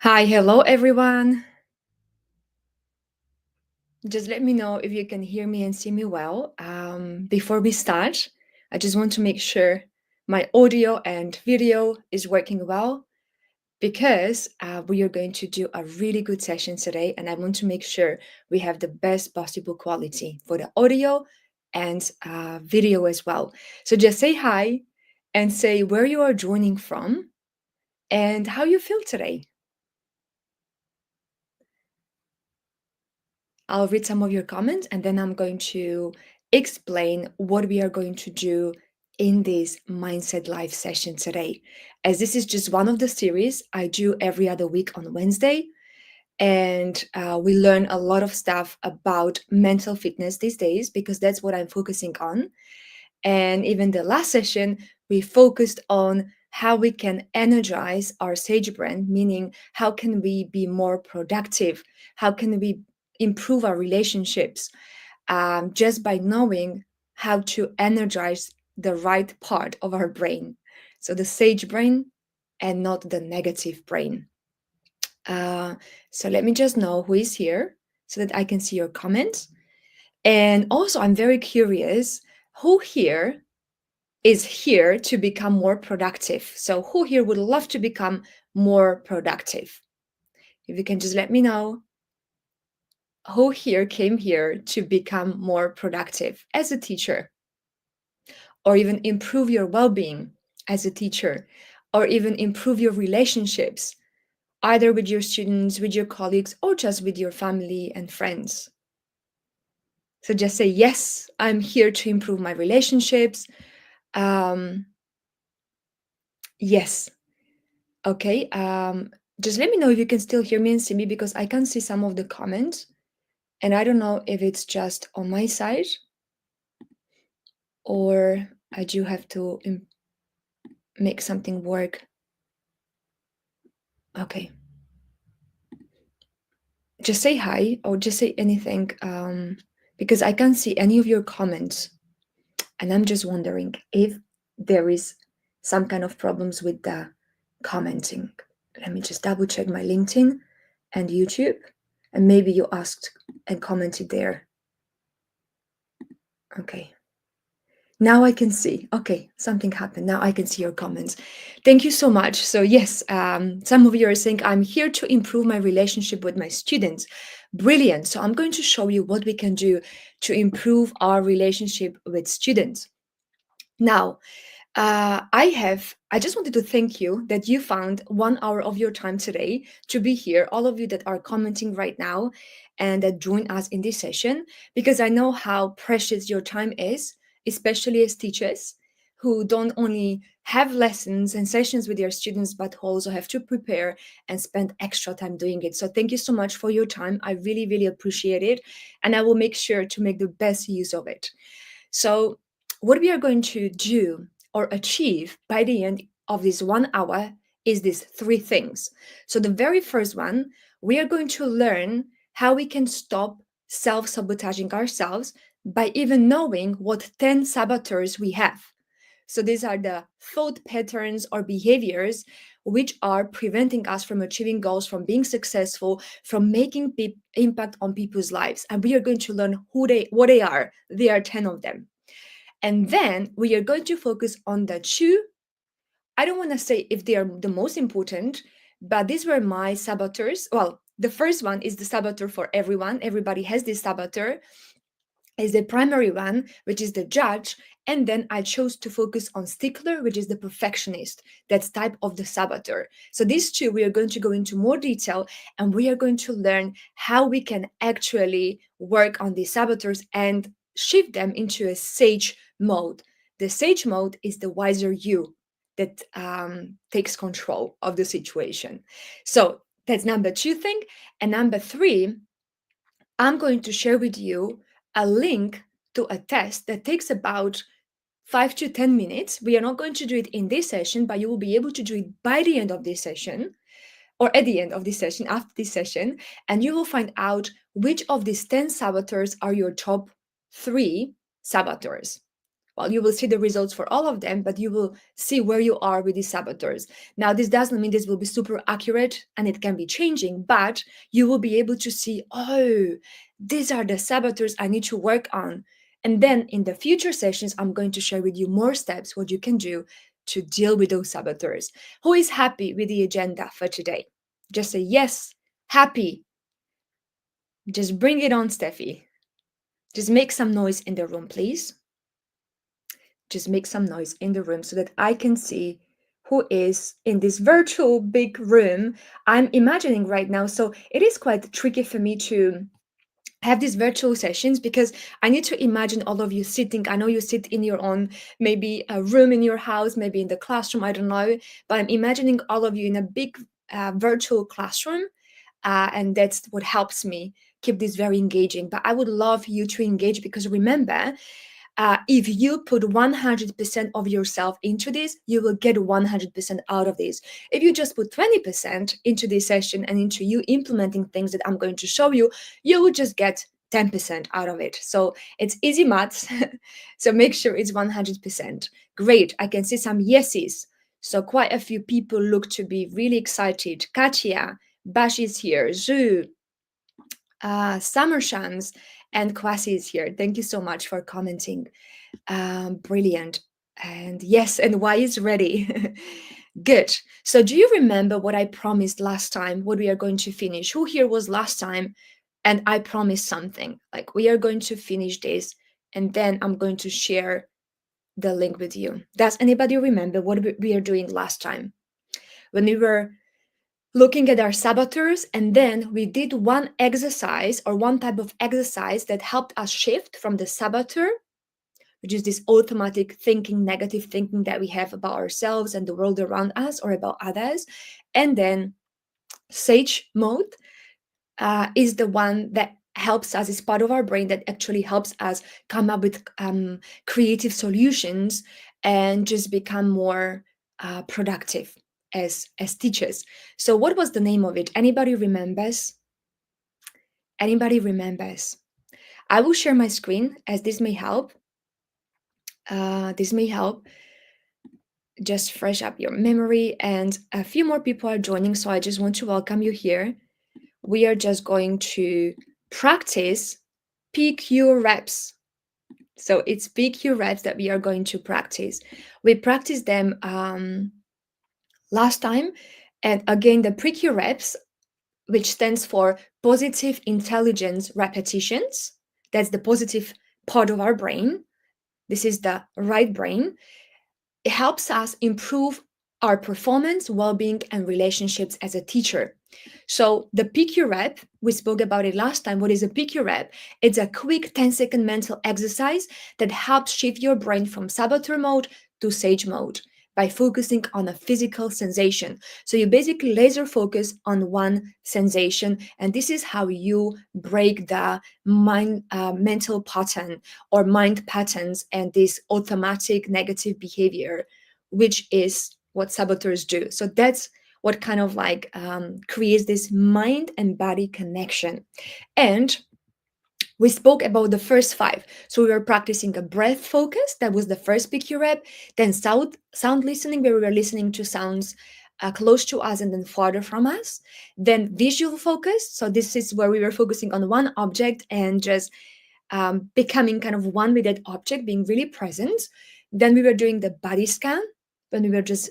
Hi, hello everyone. Just let me know if you can hear me and see me well. Before we start, I just want to make sure my audio and video is working well because we are going to do a really good session today, and I want to make sure we have the best possible quality for the audio and video as well. So just say hi and say where you are joining from and how you feel today. I'll read some of your comments and then I'm going to explain what we are going to do in this Mindset Live session today. As this is just one of the series I do every other week on Wednesday, and we learn a lot of stuff about mental fitness these days because that's what I'm focusing on. And even the last session, we focused on how we can energize our Sage brand, meaning how can we be more productive? How can we improve our relationships just by knowing how to energize the right part of our brain? So the Sage brain and not the negative brain. Uh, so let me just know who is here so that I can see your comments. And also, I'm very curious who here is here to become more productive. So, who here would love to become more productive? If you can just let me know who here came here to become more productive as a teacher, or even improve your well being as a teacher, or even improve your relationships, either with your students, with your colleagues, or just with your family and friends. So, just say, yes, I'm here to improve my relationships. Um, yes, Okay. Just let me know if you can still hear me and see me because I can see some of the comments and I don't know if it's just on my side or I do have to make something work. Okay. Just say hi or just say anything because I can't see any of your comments and I'm just wondering if there is some kind of problems with the commenting. Let me just double check my LinkedIn and YouTube, and maybe you asked and commented there. Okay. Now I can see. Okay, something happened. Now I can see your comments. Thank you so much. So yes, some of you are saying I'm here to improve my relationship with my students. Brilliant. So I'm going to show you what we can do to improve our relationship with students. Now, I just wanted to thank you that you found 1 hour of your time today to be here, all of you that are commenting right now and that join us in this session, because I know how precious your time is, especially as teachers who don't only have lessons and sessions with your students, but who also have to prepare and spend extra time doing it. So thank you so much for your time. I really, really appreciate it. And I will make sure to make the best use of it. So, what we are going to do or achieve by the end of this 1 hour is these three things. So, the very first one, we are going to learn how we can stop self sabotaging ourselves by even knowing what 10 saboteurs we have. So, these are the thought patterns or behaviors which are preventing us from achieving goals, from being successful, from making impact on people's lives. And we are going to learn what they are. There are 10 of them. And then we are going to focus on the two. I don't want to say if they are the most important, but these were my saboteurs. Well, the first one is the saboteur for everyone. Everybody has this saboteur. Is the primary one, which is the judge. And then I chose to focus on stickler, which is the perfectionist. That's type of the saboteur. So these two, we are going to go into more detail and we are going to learn how we can actually work on these saboteurs and shift them into a sage mode. The sage mode is the wiser you that takes control of the situation. So that's number two thing. And number three, I'm going to share with you a link to a test that takes about 5 to 10 minutes. We are not going to do it in this session, but you will be able to do it by the end of this session or at the end of this session, after this session, and you will find out which of these 10 saboteurs are your top 3 saboteurs. Well, you will see the results for all of them, but you will see where you are with these saboteurs. Now, this doesn't mean this will be super accurate and it can be changing, but you will be able to see, oh, these are the saboteurs I need to work on. And then in the future sessions, I'm going to share with you more steps what you can do to deal with those saboteurs. Who is happy with the agenda for today? Just say yes, happy. Just bring it on, Steffi. Just make some noise in the room, please. Just make some noise in the room so that I can see who is in this virtual big room I'm imagining right now. So it is quite tricky for me to have these virtual sessions because I need to imagine all of you sitting. I know you sit in your own, maybe a room in your house, maybe in the classroom, I don't know, but I'm imagining all of you in a big virtual classroom. And that's what helps me keep this very engaging. But I would love you to engage because remember, if you put 100% of yourself into this, you will get 100% out of this. If you just put 20% into this session and into you implementing things that I'm going to show you, you will just get 10% out of it. So it's easy maths. So make sure it's 100%. Great. I can see some yeses. So quite a few people look to be really excited. Katia, Bash is here. Zhu, Summer Shams, and Kwasi is here. Thank you so much for commenting. Brilliant. And yes, and Y is ready. Good. So, do you remember what I promised last time? What we are going to finish? Who here was last time? And I promised something like we are going to finish this, and then I'm going to share the link with you. Does anybody remember what we are doing last time? When we were looking at our saboteurs, and then we did one exercise or one type of exercise that helped us shift from the saboteur, which is this automatic thinking, negative thinking that we have about ourselves and the world around us or about others. And then sage mode is the one that helps us, is part of our brain that actually helps us come up with creative solutions and just become more productive as teachers. So what was the name of it? Anybody remembers? Anybody remembers? I will share my screen as this may help. This may help just fresh up your memory, and a few more people are joining, so I just want to welcome you here. We are just going to practice PQ reps. So it's PQ reps that we are going to practice. We practiced them last time, and again the PQ reps, which stands for positive intelligence repetitions. That's the positive part of our brain. This is the right brain. It helps us improve our performance, well-being, and relationships as a teacher. So the PQ rep, we spoke about it last time. What is a PQ rep? It's a quick 10-second mental exercise that helps shift your brain from saboteur mode to sage mode by focusing on a physical sensation. So you basically laser focus on one sensation, and this is how you break the mental pattern or mind patterns and this automatic negative behavior, which is what saboteurs do. So that's what kind of like creates this mind and body connection. And we spoke about the first five. So we were practicing a breath focus. That was the first PQ rep. Then sound listening, where we were listening to sounds close to us and then farther from us. Then visual focus. So this is where we were focusing on one object and just becoming kind of one with that object, being really present. Then we were doing the body scan, when we were just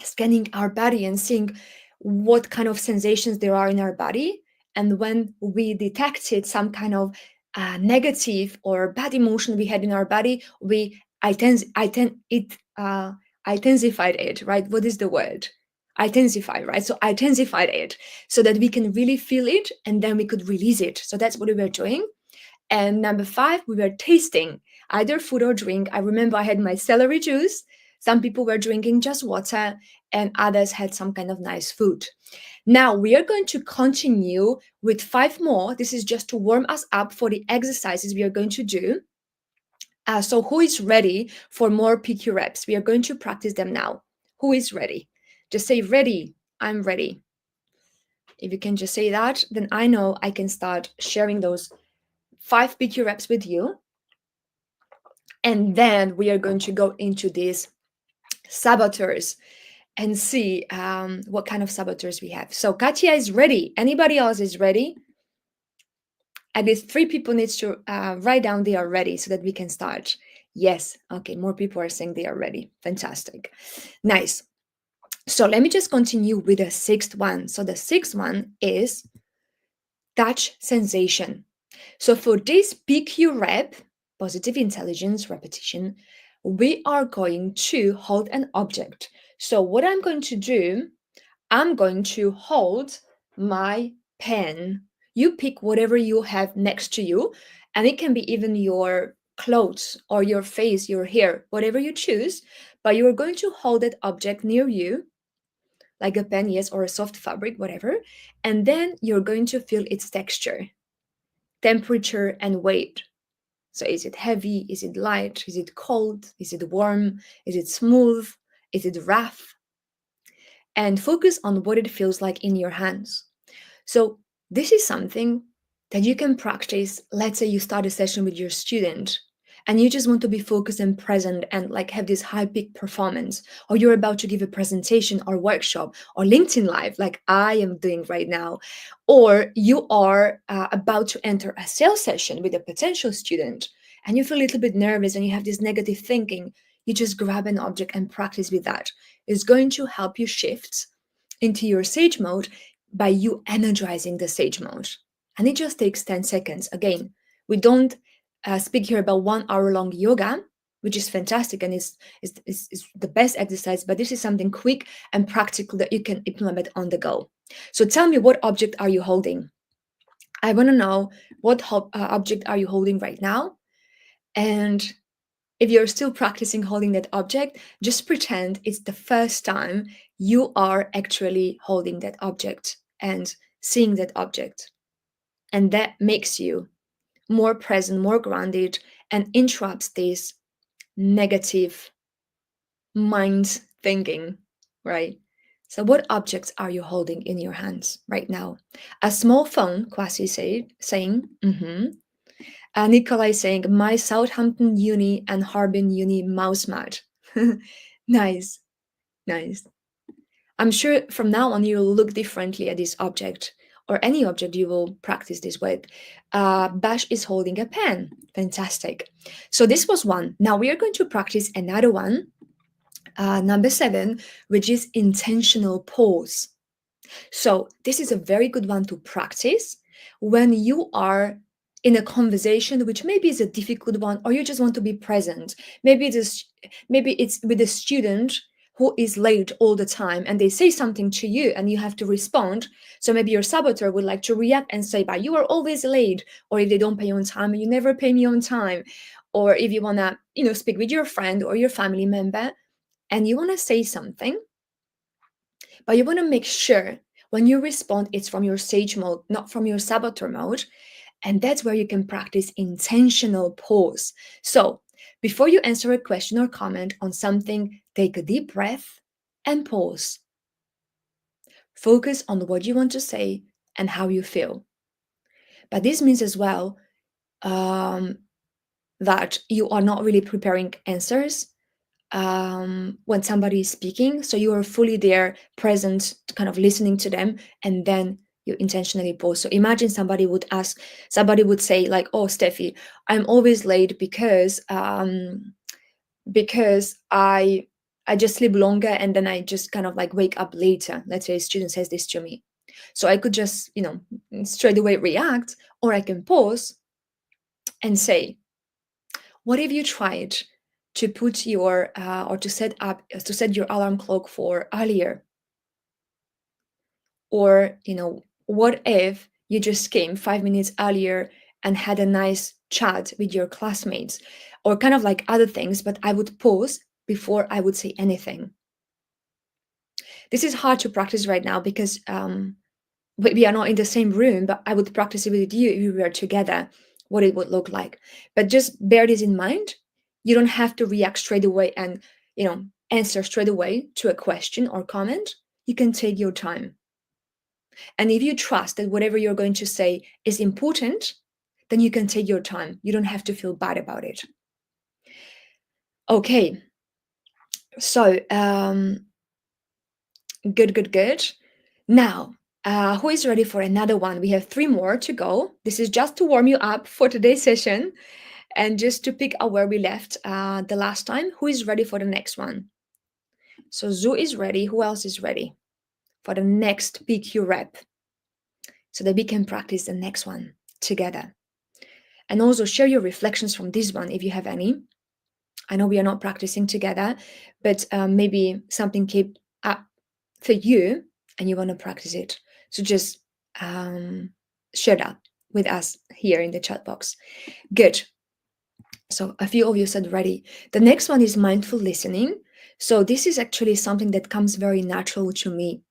scanning our body and seeing what kind of sensations there are in our body. And when we detected some kind of negative or bad emotion we had in our body, we intensified it, right? What is the word? Intensify, right? So intensified it so that we can really feel it and then we could release it. So that's what we were doing. And number five, we were tasting either food or drink. I remember I had my celery juice. Some people were drinking just water, and others had some kind of nice food. Now we are going to continue with five more. This is just to warm us up for the exercises we are going to do. So who is ready for more PQ reps? We are going to practice them now. Who is ready? Just say ready. I'm ready. If you can just say that, then I know I can start sharing those 5 PQ reps with you. And then we are going to go into these saboteurs and see what kind of saboteurs we have. So Katia is ready. Anybody else is ready? At least 3 people needs to write down they are ready so that we can start. Yes. Okay. More people are saying they are ready. Fantastic. Nice. So let me just continue with the sixth one. So the sixth one is touch sensation. So for this PQ rep, positive intelligence repetition, we are going to hold an object. So what I'm going to do, I'm going to hold my pen. You pick whatever you have next to you, and it can be even your clothes or your face, your hair, whatever you choose, but you are going to hold that object near you, like a pen, yes, or a soft fabric, whatever, and then you're going to feel its texture, temperature, and weight. So is it heavy? Is it light? Is it cold? Is it warm? Is it smooth? Is it rough? And focus on what it feels like in your hands. So this is something that you can practice. Let's say you start a session with your student and you just want to be focused and present and like have this high peak performance, or you're about to give a presentation or workshop or LinkedIn live like I am doing right now, or you are about to enter a sales session with a potential student and you feel a little bit nervous and you have this negative thinking. You just grab an object and practice with that. It's going to help you shift into your sage mode by you energizing the sage mode. And it just takes 10 seconds. Again, we don't speak here about 1 hour long yoga, which is fantastic and is the best exercise, but this is something quick and practical that you can implement on the go. So tell me, what object are you holding? I want to know what object are you holding right now? And if you're still practicing holding that object, just pretend it's the first time you are actually holding that object and seeing that object. And that makes you more present, more grounded, and interrupts this negative mind thinking, right? So, what objects are you holding in your hands right now? A small phone, Kwasi saying, Nikolai saying, my Southampton Uni and Harbin Uni mouse mat. Nice, nice. I'm sure from now on you'll look differently at this object or any object you will practice this with. Bash is holding a pen. Fantastic. So this was one. Now we are going to practice another one, number 7, which is intentional pause. So this is a very good one to practice when you are in a conversation which maybe is a difficult one, or you just want to be present. Maybe it's with a student who is late all the time and they say something to you and you have to respond. So maybe your saboteur would like to react and say, but you are always late, or if they don't pay you on time, you never pay me on time. Or if you want to, speak with your friend or your family member and you want to say something, but you want to make sure when you respond, it's from your sage mode, not from your saboteur mode. And that's where you can practice intentional pause. So before you answer a question or comment on something, take a deep breath and pause. Focus on what you want to say and how you feel. But this means as well that you are not really preparing answers when somebody is speaking. So you are fully there, present, kind of listening to them, and then you intentionally pause. So imagine somebody would say like, "Oh, Steffi, I'm always late because I just sleep longer and then I just kind of like wake up later." Let's say a student says this to me. So I could just, straight away react, or I can pause and say, what if you tried to put your or to set your alarm clock for earlier? Or, what if you just came 5 minutes earlier and had a nice chat with your classmates? Or kind of like other things, but I would pause before I would say anything. This is hard to practice right now because we are not in the same room, but I would practice it with you if we were together, what it would look like. But just bear this in mind. You don't have to react straight away and, answer straight away to a question or comment. You can take your time. And if you trust that whatever you're going to say is important, then you can take your time. You don't have to feel bad about it. Okay, so good, good, good. Now, who is ready for another one? We have three more to go. This is just to warm you up for today's session and just to pick up where we left the last time. Who is ready for the next one? So Zoo is ready. Who else is ready for the next PQ rep so that we can practice the next one together? And also share your reflections from this one if you have any. I know we are not practicing together, but maybe something came up for you and you want to practice it. So just share that with us here in the chat box. Good. So a few of you said ready. The next one is mindful listening. So this is actually something that comes very natural to me.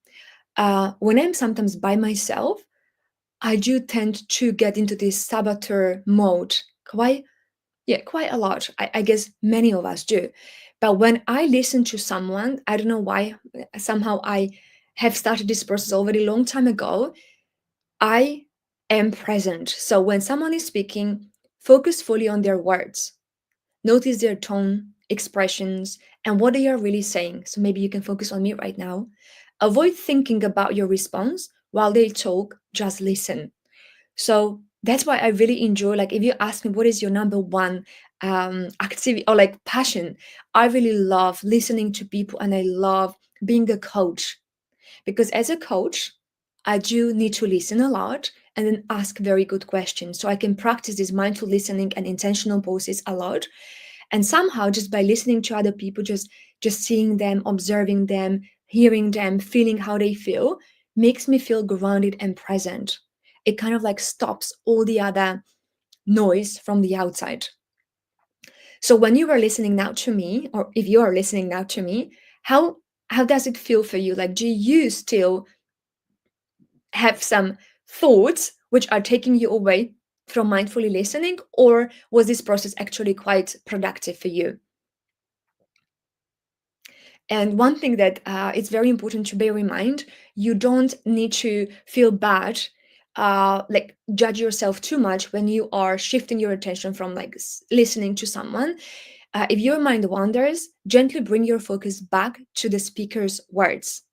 When I'm sometimes by myself, I do tend to get into this saboteur mode quite a lot. I guess many of us do. But when I listen to someone, I don't know why, somehow I have started this process already a long time ago. I am present. So when someone is speaking, focus fully on their words. Notice their tone, expressions, and what they are really saying. So maybe you can focus on me right now. Avoid thinking about your response while they talk, just listen. So that's why I really enjoy, like, if you ask me what is your number one activity or like passion, I really love listening to people and I love being a coach because as a coach, I do need to listen a lot and then ask very good questions. So I can practice this mindful listening and intentional pauses a lot. And somehow just by listening to other people, just seeing them, observing them, hearing them, feeling how they feel, makes me feel grounded and present. It kind of like stops all the other noise from the outside. So when you are listening now to me, or if you are listening now to me, how does it feel for you? Like, do you still have some thoughts which are taking you away from mindfully listening, or was this process actually quite productive for you? And one thing that it's very important to bear in mind, you don't need to feel bad, like judge yourself too much when you are shifting your attention from like listening to someone. If your mind wanders, gently bring your focus back to the speaker's words.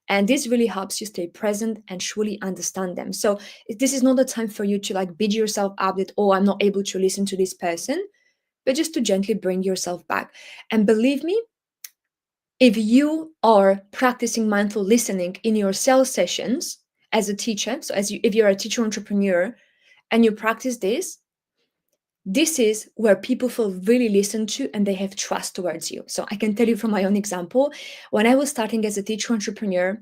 And this really helps you stay present and truly understand them. So this is not the time for you to like beat yourself up that, oh, I'm not able to listen to this person, but just to gently bring yourself back. And believe me, if you are practicing mindful listening in your sales sessions as a teacher, so if you're a teacher entrepreneur and you practice this is where people feel really listened to and they have trust towards you. So I can tell you from my own example, when I was starting as a teacher entrepreneur,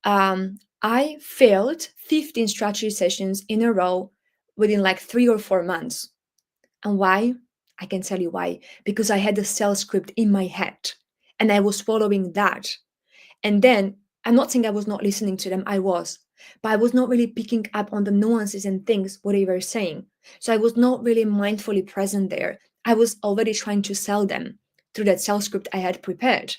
I failed 15 strategy sessions in a row within like 3 or 4 months. And why? I can tell you why. Because I had the sales script in my head and I was following that. And then I'm not saying I was not listening to them, I was, but I was not really picking up on the nuances and things what they were saying. So I was not really mindfully present there. I was already trying to sell them through that sales script I had prepared.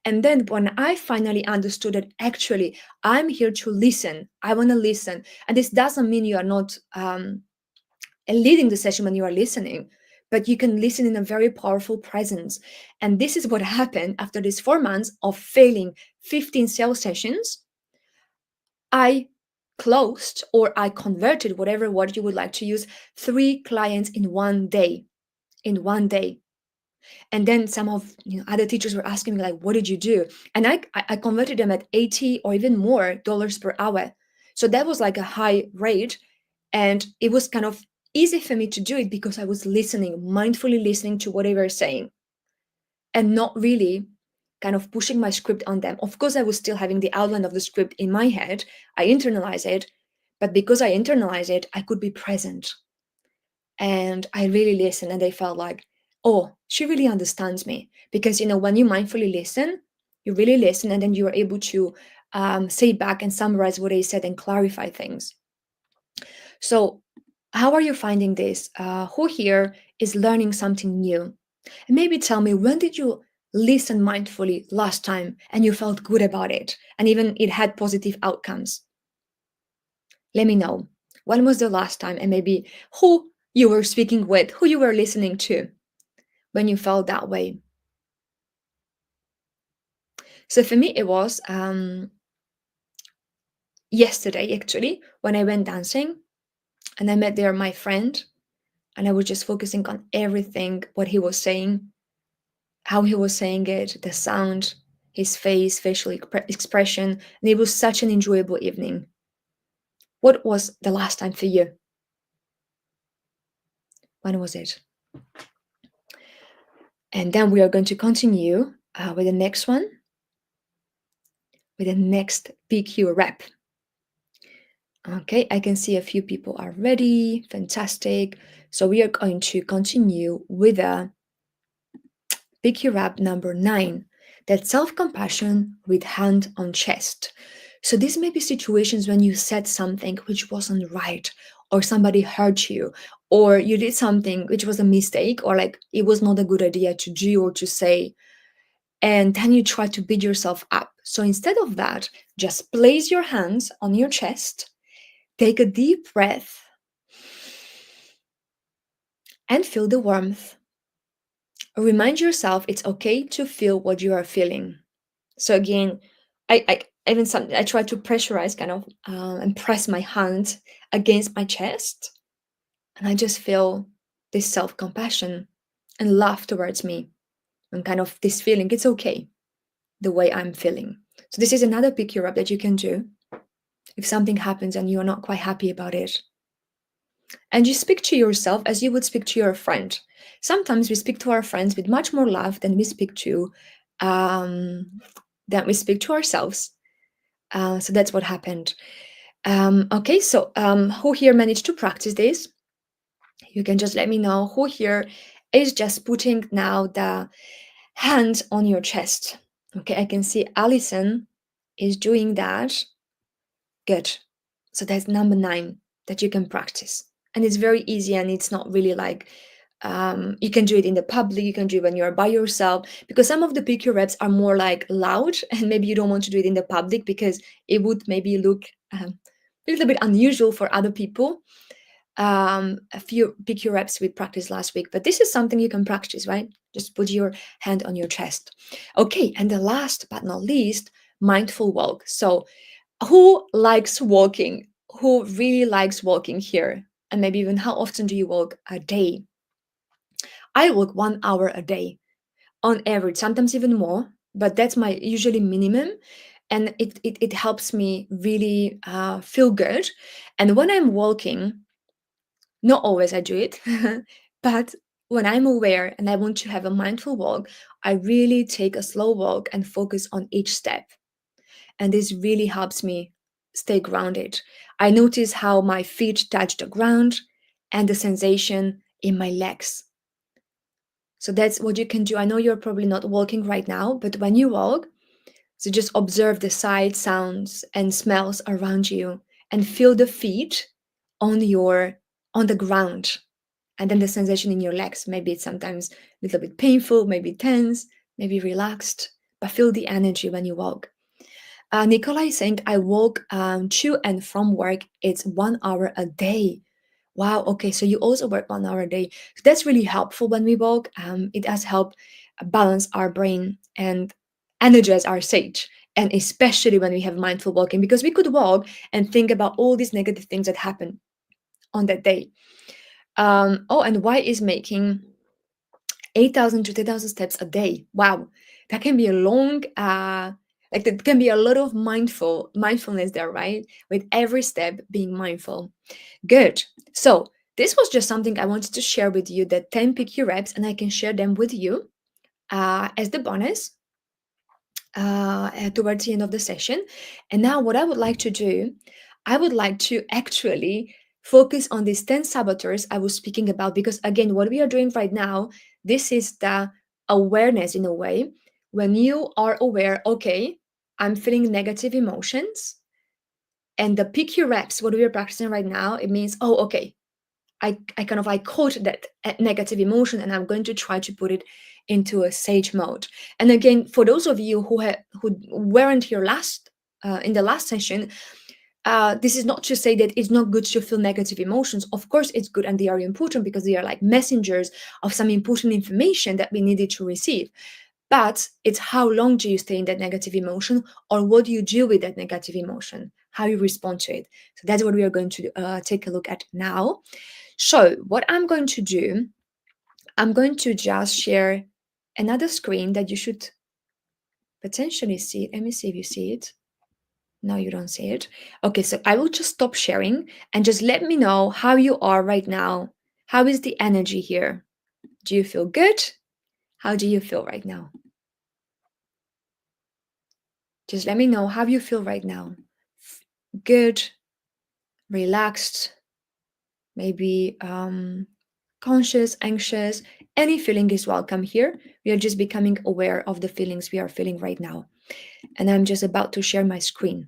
And then when I finally understood that actually I'm here to listen, I want to listen. And this doesn't mean you are not leading the session when you are listening, but you can listen in a very powerful presence. And this is what happened after these 4 months of failing 15 sales sessions. I closed or I converted, whatever word you would like to use, 3 clients in one day. In one day. And then some of other teachers were asking me like, what did you do? And I converted them at 80 or even more dollars per hour. So that was like a high rate. And it was kind of easy for me to do it because I was listening, mindfully listening to what they were saying and not really kind of pushing my script on them. Of course, I was still having the outline of the script in my head. I internalize it, but because I internalize it, I could be present. And I really listened and they felt like, oh, she really understands me. Because, when you mindfully listen, you really listen and then you are able to say back and summarize what they said and clarify things. So, how are you finding this? Who here is learning something new? And maybe tell me, when did you listen mindfully last time and you felt good about it and even it had positive outcomes? Let me know. When was the last time and maybe who you were speaking with, who you were listening to? when you felt that way? So for me, it was yesterday actually when I went dancing and I met there my friend, and I was just focusing on everything what he was saying, how he was saying it, the sound, his face, facial expression, and it was such an enjoyable evening. What was the last time for you? When was it? And then we are going to continue with the next one, with the next PQ rep. Okay, I can see a few people are ready. Fantastic. So we are going to continue with a PQ rep number 9. That's self-compassion with hand on chest. So these may be situations when you said something which wasn't right, or somebody hurt you, or you did something which was a mistake, or like it was not a good idea to do or to say, and then you try to beat yourself up. So instead of that, just place your hands on your chest, take a deep breath, and feel the warmth. Remind yourself it's okay to feel what you are feeling. So again, I even some I try to pressurize kind of and press my hand against my chest, and I just feel this self-compassion and love towards me, and kind of this feeling it's okay the way I'm feeling. So this is another pick you up that you can do if something happens and you're not quite happy about it. And you speak to yourself as you would speak to your friend. Sometimes we speak to our friends with much more love um, than we speak to ourselves. So that's what happened. Okay, so who here managed to practice this? You can just let me know who here is just putting now the hand on your chest. Okay, I can see Alison is doing that. Good. So that's number 9 that you can practice. And it's very easy and it's not really like you can do it in the public, you can do it when you're by yourself, because some of the PQ reps are more like loud and maybe you don't want to do it in the public because it would maybe look a little bit unusual for other people. A few PQ reps we practiced last week, but this is something you can practice, right? Just put your hand on your chest. Okay, and the last but not least, mindful walk. So who likes walking? Who really likes walking here? And maybe even how often do you walk a day? I walk 1 hour a day on average, sometimes even more, but that's my usually minimum. And it helps me really feel good. And when I'm walking, not always I do it, but when I'm aware and I want to have a mindful walk, I really take a slow walk and focus on each step. And this really helps me stay grounded. I notice how my feet touch the ground and the sensation in my legs. So that's what you can do. I know you're probably not walking right now, but when you walk, so just observe the sights, sounds, and smells around you and feel the feet on the ground. And then the sensation in your legs. Maybe it's sometimes a little bit painful, maybe tense, maybe relaxed, but feel the energy when you walk. Nicola is saying, I walk to and from work. It's 1 hour a day. Wow. Okay. So you also work 1 hour a day. So that's really helpful when we walk. It does help balance our brain and energize our sage. And especially when we have mindful walking, because we could walk and think about all these negative things that happen on that day. Oh, and why is making 8,000 to 10,000 steps a day? Wow, that can be a long, like that can be a lot of mindfulness there, right? With every step being mindful. Good. So this was just something I wanted to share with you, the 10 PQ reps, and I can share them with you as the bonus towards the end of the session. And now, what I would like to do, I would like to actually focus on these 10 saboteurs I was speaking about, because again, what we are doing right now, this is the awareness in a way. When you are aware, okay, I'm feeling negative emotions, and the PQ reps, what we are practicing right now, it means, oh, okay, I caught that negative emotion and I'm going to try to put it into a sage mode. And again, for those of you who weren't here last in the last session, this is not to say that it's not good to feel negative emotions. Of course, it's good and they are important because they are like messengers of some important information that we needed to receive. But it's how long do you stay in that negative emotion, or what do you do with that negative emotion, how you respond to it. So that's what we are going to take a look at now. So what I'm going to do, I'm going to just share another screen that you should potentially see. Let me see if you see it. No, you don't see it. Okay, so I will just stop sharing and just let me know how you are right now. How is the energy here? Do you feel good? How do you feel right now? Just let me know how you feel right now. Good, relaxed, maybe conscious, anxious. Any feeling is welcome here. We are just becoming aware of the feelings we are feeling right now. And I'm just about to share my screen.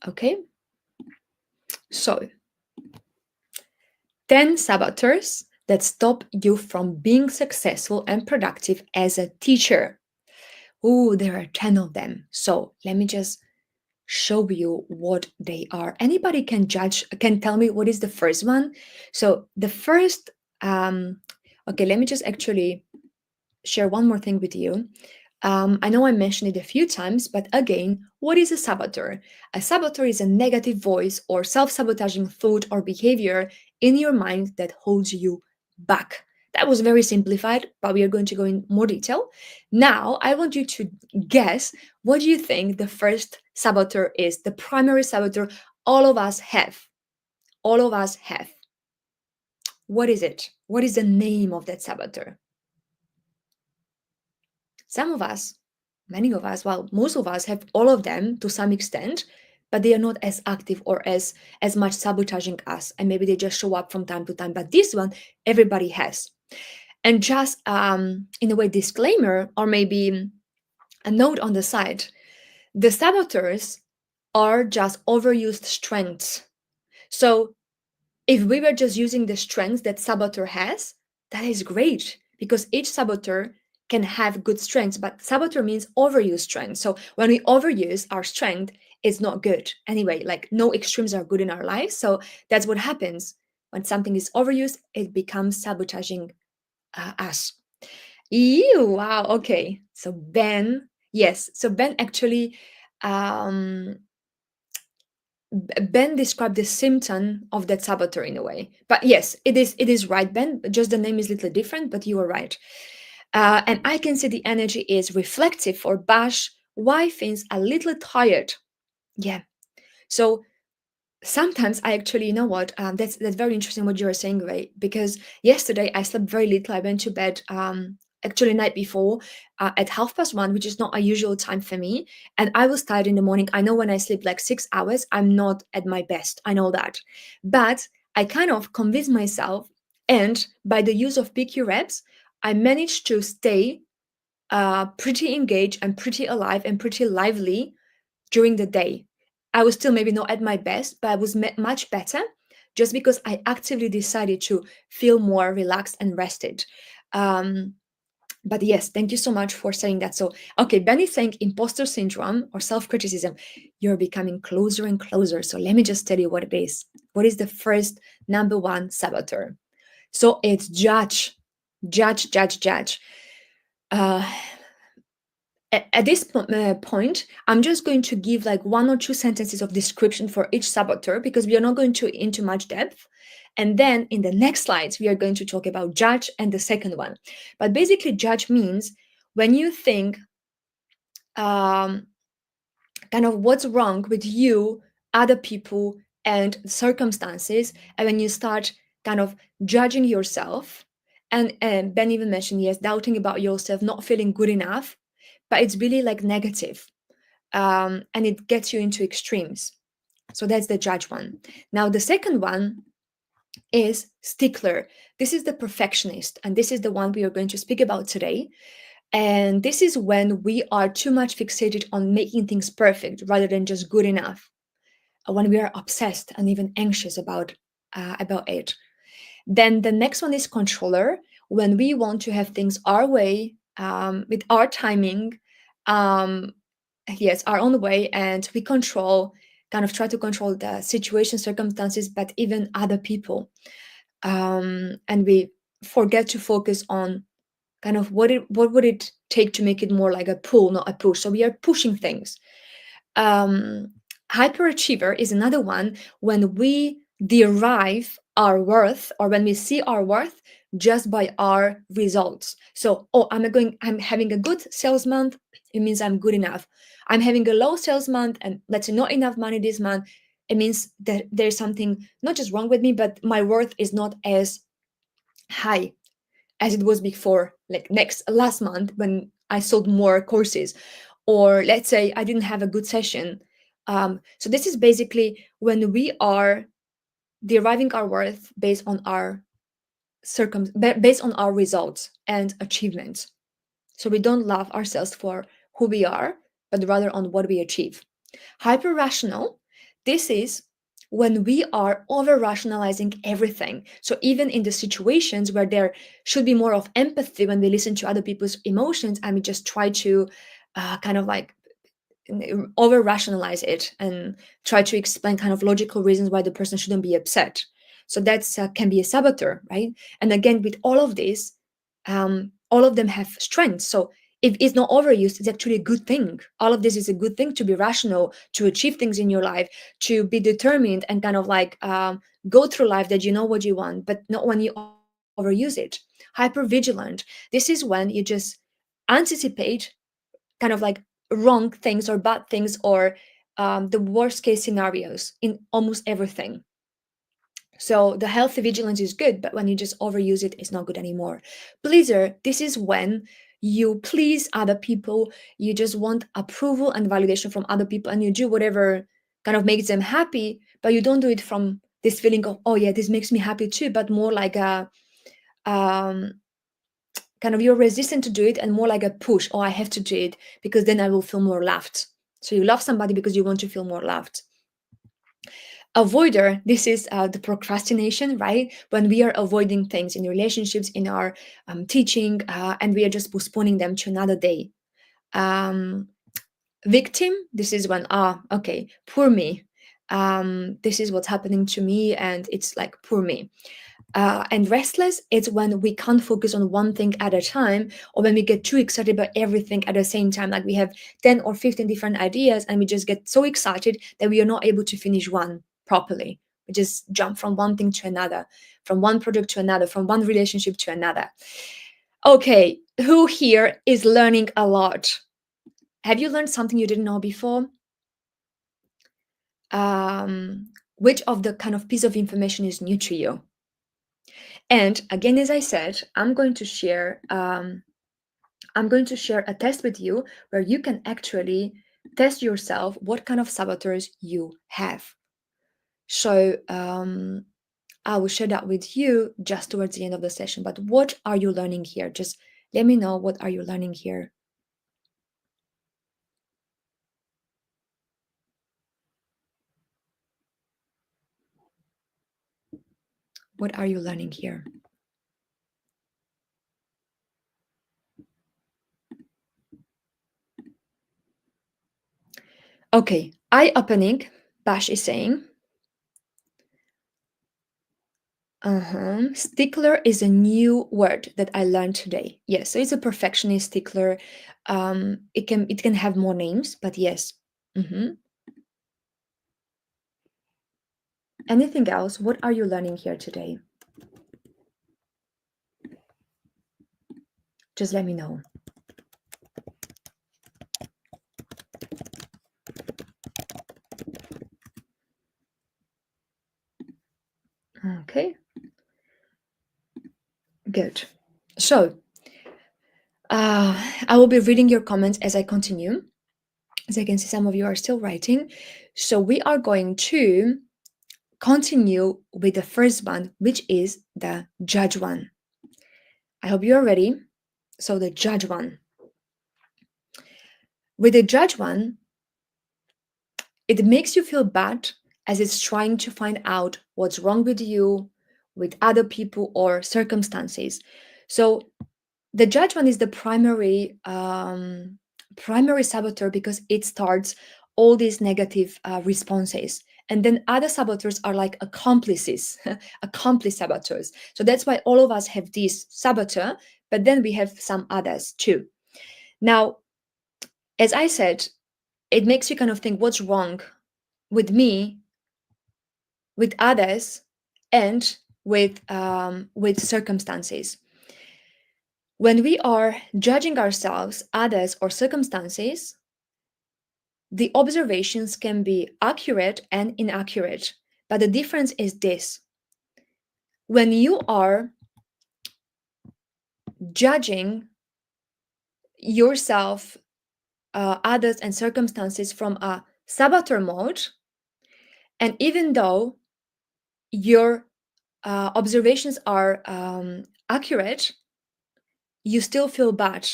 Okay. So, 10 saboteurs that stop you from being successful and productive as a teacher. Oh, there are 10 of them. So let me just show you what they are. Anybody can judge, can tell me what is the first one. So the first, okay, let me just actually share one more thing with you. I know I mentioned it a few times, but again, what is a saboteur? A saboteur is a negative voice or self sabotaging thought or behavior in your mind that holds you back. That was very simplified, but we are going to go in more detail. Now, I want you to guess what do you think the first saboteur is, the primary saboteur all of us have. All of us have. What is it? What is the name of that saboteur? Some of us, many of us, well, most of us have all of them to some extent, but they are not as active or as much sabotaging us, and maybe they just show up from time to time. But this one, everybody has. And just in a way, disclaimer or maybe a note on the side: the saboteurs are just overused strengths. So if we were just using the strengths that saboteur has, that is great because each saboteur can have good strengths, but saboteur means overuse strength. So when we overuse our strength, it's not good. Anyway, like no extremes are good in our lives. So that's what happens. When something is overused, it becomes sabotaging us. Ew, wow, okay. So Ben, yes. So Ben actually um Ben described the symptom of that saboteur in a way. But yes, it is right, Ben. Just the name is a little different, but you are right. And I can see the energy is reflective for Bash. Why feels a little tired? Yeah. So sometimes I actually, you know what? That's very interesting what you were saying, Ray. Because yesterday I slept very little. I went to bed actually night before at 1:30, which is not a usual time for me. And I was tired in the morning. I know when I sleep like 6 hours, I'm not at my best. I know that, but I kind of convinced myself, and by the use of PQ reps, I managed to stay pretty engaged and pretty alive and pretty lively during the day. I was still maybe not at my best, but I was much better just because I actively decided to feel more relaxed and rested. Um, but yes, thank you so much for saying that. So, okay, Ben is saying imposter syndrome or self criticism. You're becoming closer and closer. So, let me just tell you what it is. What is the first number one saboteur? So, it's judge, judge, judge, judge. Uh, at this point, I'm just going to give like one or two sentences of description for each saboteur because we are not going to into much depth. And then in the next slides, we are going to talk about judge and the second one. But basically, judge means when you think um, kind of what's wrong with you, other people, and circumstances, and when you start kind of judging yourself, and Ben even mentioned, yes, doubting about yourself, not feeling good enough, but it's really like negative, and it gets you into extremes. So that's the judge one. Now, the second one is stickler. This is the perfectionist, and this is the one we are going to speak about today. And this is when we are too much fixated on making things perfect rather than just good enough. When we are obsessed and even anxious about it. Then the next one is controller. When we want to have things our way, with our timing, um, yes, our own way, and we control, kind of try to control the situation, circumstances, but even other people. And we forget to focus on kind of what would it take to make it more like a pull, not a push. So we are pushing things. um, Hyperachiever is another one, when we derive our worth, or when we see our worth just by our results. So, oh, I'm having a good sales month, it means I'm good enough. I'm having a low sales month, and let's say not enough money this month, it means that there's something not just wrong with me, but my worth is not as high as it was before, like next last month when I sold more courses, or let's say I didn't have a good session. So this is basically when we are deriving our worth based on our based on our results and achievements. So we don't love ourselves for who we are, but rather on what we achieve. Hyper rational, this is when we are over rationalizing everything. So even in the situations where there should be more of empathy, when we listen to other people's emotions and we just try to kind of like over rationalize it and try to explain kind of logical reasons why the person shouldn't be upset. So that's can be a saboteur, right? And again, with all of this, all of them have strengths. So if it's not overused, it's actually a good thing. All of this is a good thing, to be rational, to achieve things in your life, to be determined, and kind of like go through life that you know what you want, but not when you overuse it. Hyper vigilant, this is when you just anticipate kind of like wrong things or bad things, or the worst case scenarios in almost everything. So the healthy vigilance is good, but when you just overuse it, it's not good anymore. Pleaser, this is when you please other people, you just want approval and validation from other people, and you do whatever kind of makes them happy, but you don't do it from this feeling of, oh yeah, this makes me happy too, but more like a um, kind of, you're resistant to do it, and more like a push. Oh, I have to do it because then I will feel more loved. So you love somebody because you want to feel more loved. Avoider, this is the procrastination, right? When we are avoiding things in relationships, in our teaching, and we are just postponing them to another day. um, Victim, this is when, okay, poor me, this is what's happening to me, and it's like poor me. And restless, it's when we can't focus on one thing at a time, or when we get too excited about everything at the same time. Like we have 10 or 15 different ideas, and we just get so excited that we are not able to finish one properly. We just jump from one thing to another, from one project to another, from one relationship to another. Okay, who here is learning a lot? Have you learned something you didn't know before? Which of the kind of piece of information is new to you? And again, as I said, I'm going to share a test with you where you can actually test yourself what kind of saboteurs you have. So I will share that with you just towards the end of the session. But what are you learning here? Just let me know, what are you learning here? What are you learning here? Okay, eye-opening, Bash is saying. Stickler is a new word that I learned today. Yes, so it's a perfectionist stickler. It can have more names, but yes. Anything else? What are you learning here today? Just let me know. Okay. Good. So, I will be reading your comments as I continue. As I can see, some of you are still writing. So, we are going to continue with the first one, which is the judge one. I hope you are ready. So, the judge one. With the judge one, it makes you feel bad as it's trying to find out what's wrong with you, with other people, or circumstances. So, the judge one is the primary saboteur because it starts all these negative responses. And then other saboteurs are like accomplices, accomplice saboteurs. So that's why all of us have this saboteur, but then we have some others too. Now, as I said, it makes you kind of think what's wrong with me, with others, and with circumstances. When we are judging ourselves, others, or circumstances, the observations can be accurate and inaccurate. But the difference is this: when you are judging yourself, others, and circumstances from a saboteur mode, and even though your observations are accurate, you still feel bad.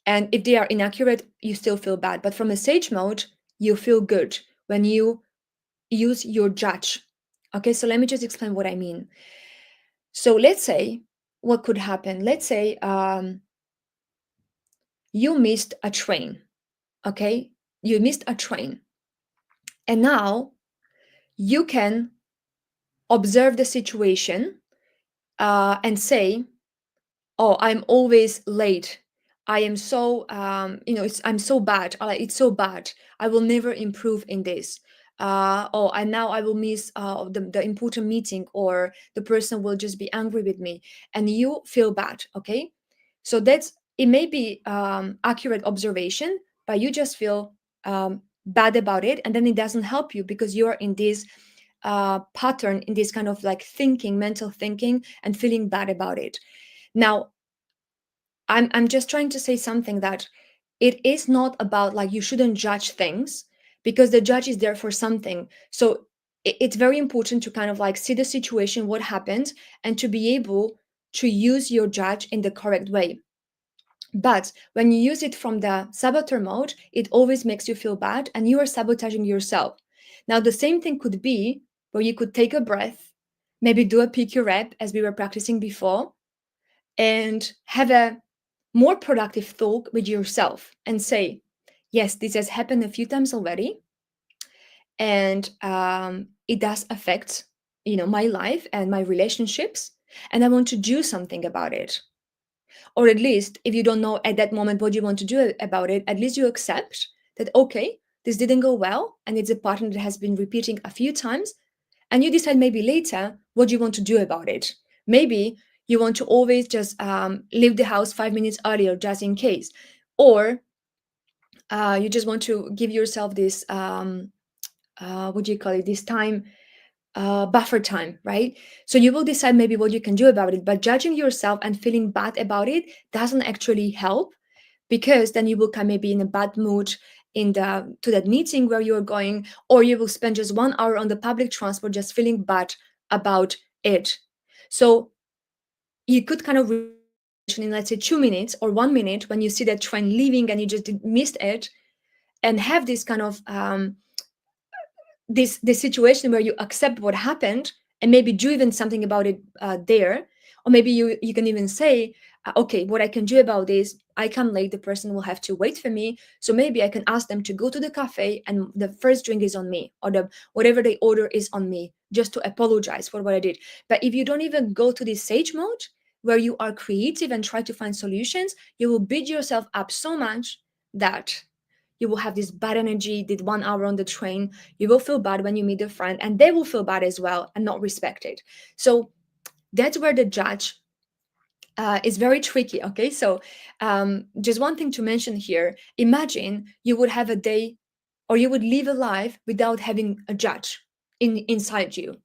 And if they are inaccurate, you still feel bad. But from a sage mode, you feel good when you use your judge. Okay, so let me just explain what I mean. So let's say what could happen. Let's say you missed a train. Okay, you missed a train. And now you can observe the situation and say, oh, I'm always late. I am so I'm so bad. It's so bad. I will never improve in this. Oh, and now I will miss the important meeting, or the person will just be angry with me, and you feel bad. Okay, so that's, it may be accurate observation, but you just feel bad about it, and then it doesn't help you because you are in this pattern, in this kind of like thinking, mental thinking, and feeling bad about it. Now, I'm just trying to say something, that it is not about like you shouldn't judge things, because the judge is there for something. So it's very important to kind of like see the situation, what happened, and to be able to use your judge in the correct way. But when you use it from the saboteur mode, it always makes you feel bad and you are sabotaging yourself. Now, the same thing could be where you could take a breath, maybe do a pick your rep as we were practicing before, and have a more productive talk with yourself and say, yes, this has happened a few times already, and it does affect, my life and my relationships, and I want to do something about it. Or at least, if you don't know at that moment what you want to do about it, at least you accept that, okay, this didn't go well, and it's a pattern that has been repeating a few times, and you decide maybe later what you want to do about it. Maybe you want to always just leave the house 5 minutes earlier just in case, or you just want to give yourself this what do you call it, this time, buffer time, right? So you will decide maybe what you can do about it, but judging yourself and feeling bad about it doesn't actually help, because then you will come maybe in a bad mood in the to that meeting where you're going, or you will spend just 1 hour on the public transport just feeling bad about it. So you could kind of in, let's say, 2 minutes or 1 minute, when you see that train leaving and you just missed it, and have this kind of this situation where you accept what happened, and maybe do even something about it there. Or maybe you can even say, okay, what I can do about this, I come late, the person will have to wait for me, so maybe I can ask them to go to the cafe and the first drink is on me, or the whatever they order is on me, just to apologize for what I did. But if you don't even go to this sage mode where you are creative and try to find solutions, you will beat yourself up so much that you will have this bad energy, did 1 hour on the train, you will feel bad when you meet a friend, and they will feel bad as well and not respect it. So that's where the judge is very tricky. Okay, so just one thing to mention here: imagine you would have a day, or you would live a life without having a judge inside you.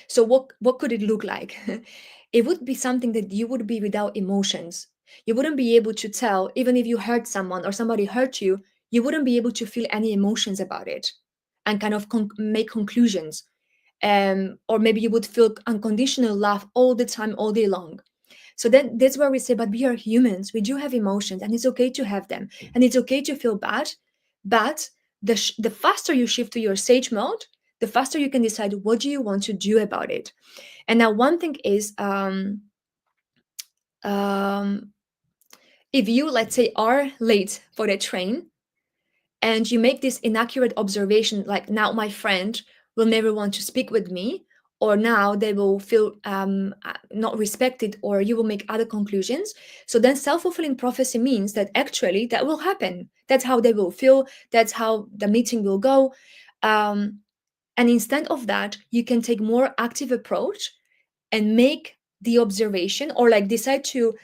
So what could it look like? It would be something that you would be without emotions. You wouldn't be able to tell, even if you hurt someone or somebody hurt you, you wouldn't be able to feel any emotions about it and kind of make conclusions. Or maybe you would feel unconditional love all the time, all day long. So then that's where we say, but we are humans. We do have emotions, and it's okay to have them, and it's okay to feel bad. But the faster you shift to your sage mode, the faster you can decide what do you want to do about it. And now one thing is, um, if you, let's say, are late for the train and you make this inaccurate observation, like now my friend will never want to speak with me, or now they will feel not respected, or you will make other conclusions. So then self-fulfilling prophecy means that actually that will happen. That's how they will feel. That's how the meeting will go. Um, and instead of that, you can take more active approach and make the observation, or like decide to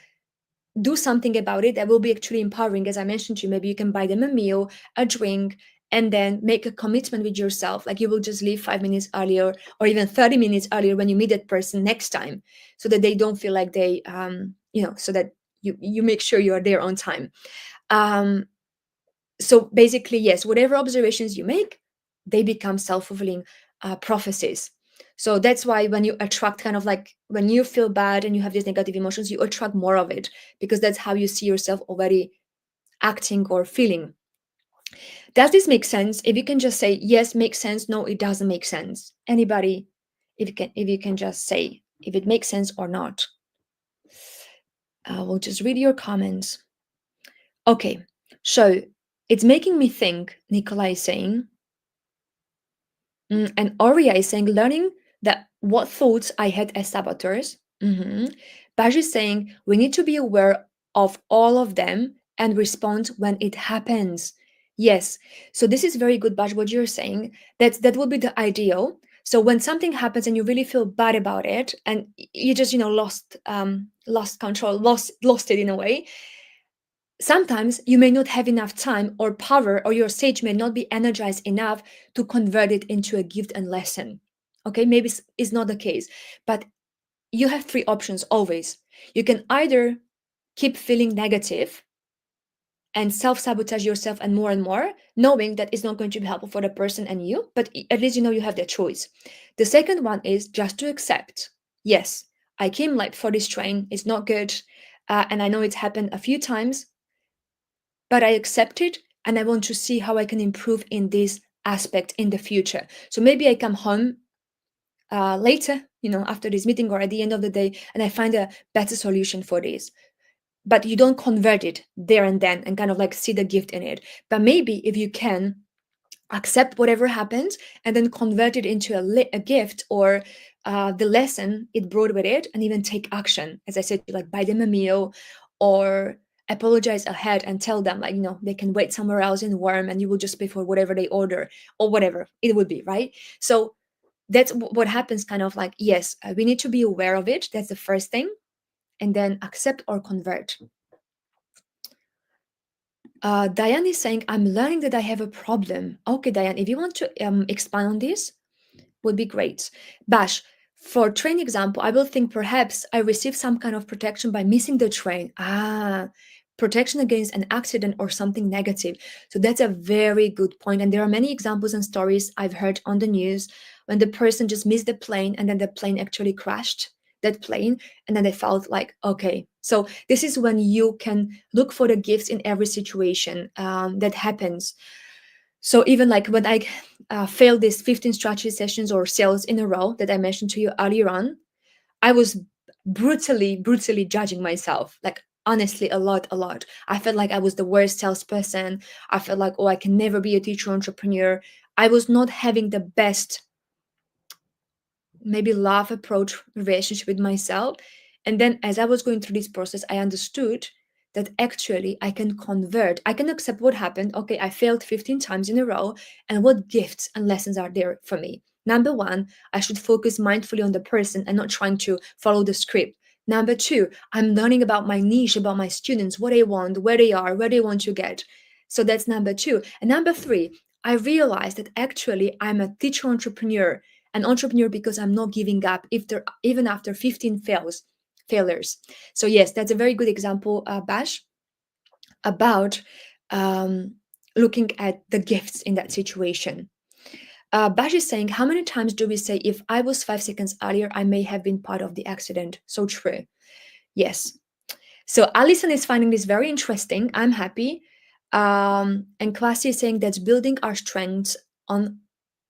do something about it that will be actually empowering. As I mentioned to you, maybe you can buy them a meal, a drink, and then make a commitment with yourself. Like you will just leave 5 minutes earlier or even 30 minutes earlier when you meet that person next time, so that they don't feel like they, so that you make sure you are there on time. Um, so basically, yes, whatever observations you make, they become self-fulfilling prophecies. So that's why when you attract, kind of like when you feel bad and you have these negative emotions, you attract more of it, because that's how you see yourself already acting or feeling. Does this make sense? If you can just say yes, makes sense, no, it doesn't make sense. Anybody, if you can just say if it makes sense or not. We'll just read your comments. Okay, so it's making me think, Nikolai is saying. And Aurea is saying, learning that what thoughts I had as saboteurs. Baj is saying, we need to be aware of all of them and respond when it happens. Yes. So this is very good, Baj, what you're saying. That would be the ideal. So when something happens and you really feel bad about it, and you just, lost control, lost it in a way, sometimes you may not have enough time or power, or your sage may not be energized enough to convert it into a gift and lesson. Okay, maybe it's not the case, but you have three options always. You can either keep feeling negative and self-sabotage yourself and more, knowing that it's not going to be helpful for the person and you, but at least you know you have the choice. The second one is just to accept, yes, I came late for this train, it's not good, and I know it's happened a few times, but I accept it and I want to see how I can improve in this aspect in the future. So maybe I come home later, after this meeting or at the end of the day, and I find a better solution for this. But you don't convert it there and then and kind of like see the gift in it. But maybe if you can accept whatever happens and then convert it into a gift, or the lesson it brought with it, and even take action, as I said, like buy them a meal or apologize ahead and tell them, like, they can wait somewhere else in warm and you will just pay for whatever they order, or whatever it would be, right? So that's what happens, kind of like, yes, we need to be aware of it. That's the first thing. And then accept or convert. Diane is saying, I'm learning that I have a problem. Okay, Diane, if you want to expand on this, would be great. Bash, for train example, I will think perhaps I received some kind of protection by missing the train. Protection against an accident or something negative. So that's a very good point. And there are many examples and stories I've heard on the news when the person just missed the plane and then the plane actually crashed that plane, and then they felt like, okay. So this is when you can look for the gifts in every situation that happens. So even like when I failed these 15 strategy sessions or sales in a row that I mentioned to you earlier on, I was brutally judging myself. Like honestly, a lot. I felt like I was the worst salesperson. I felt like, oh, I can never be a teacher entrepreneur. I was not having the best, maybe love approach relationship with myself. And then as I was going through this process, I understood that actually I can convert, I can accept what happened. Okay, I failed 15 times in a row, and what gifts and lessons are there for me? Number one, I should focus mindfully on the person and not trying to follow the script. Number two, I'm learning about my niche, about my students, what they want, where they are, where they want to get. So that's number two. And number three, I realized that actually I'm a teacher entrepreneur, an entrepreneur because I'm not giving up if there, even after 15 failures. So yes, that's a very good example, Bash, about looking at the gifts in that situation. Bash is saying, how many times do we say, if I was 5 seconds earlier, I may have been part of the accident? So true. Yes. So Alison is finding this very interesting. I'm happy. And Kwasi is saying that's building our strengths on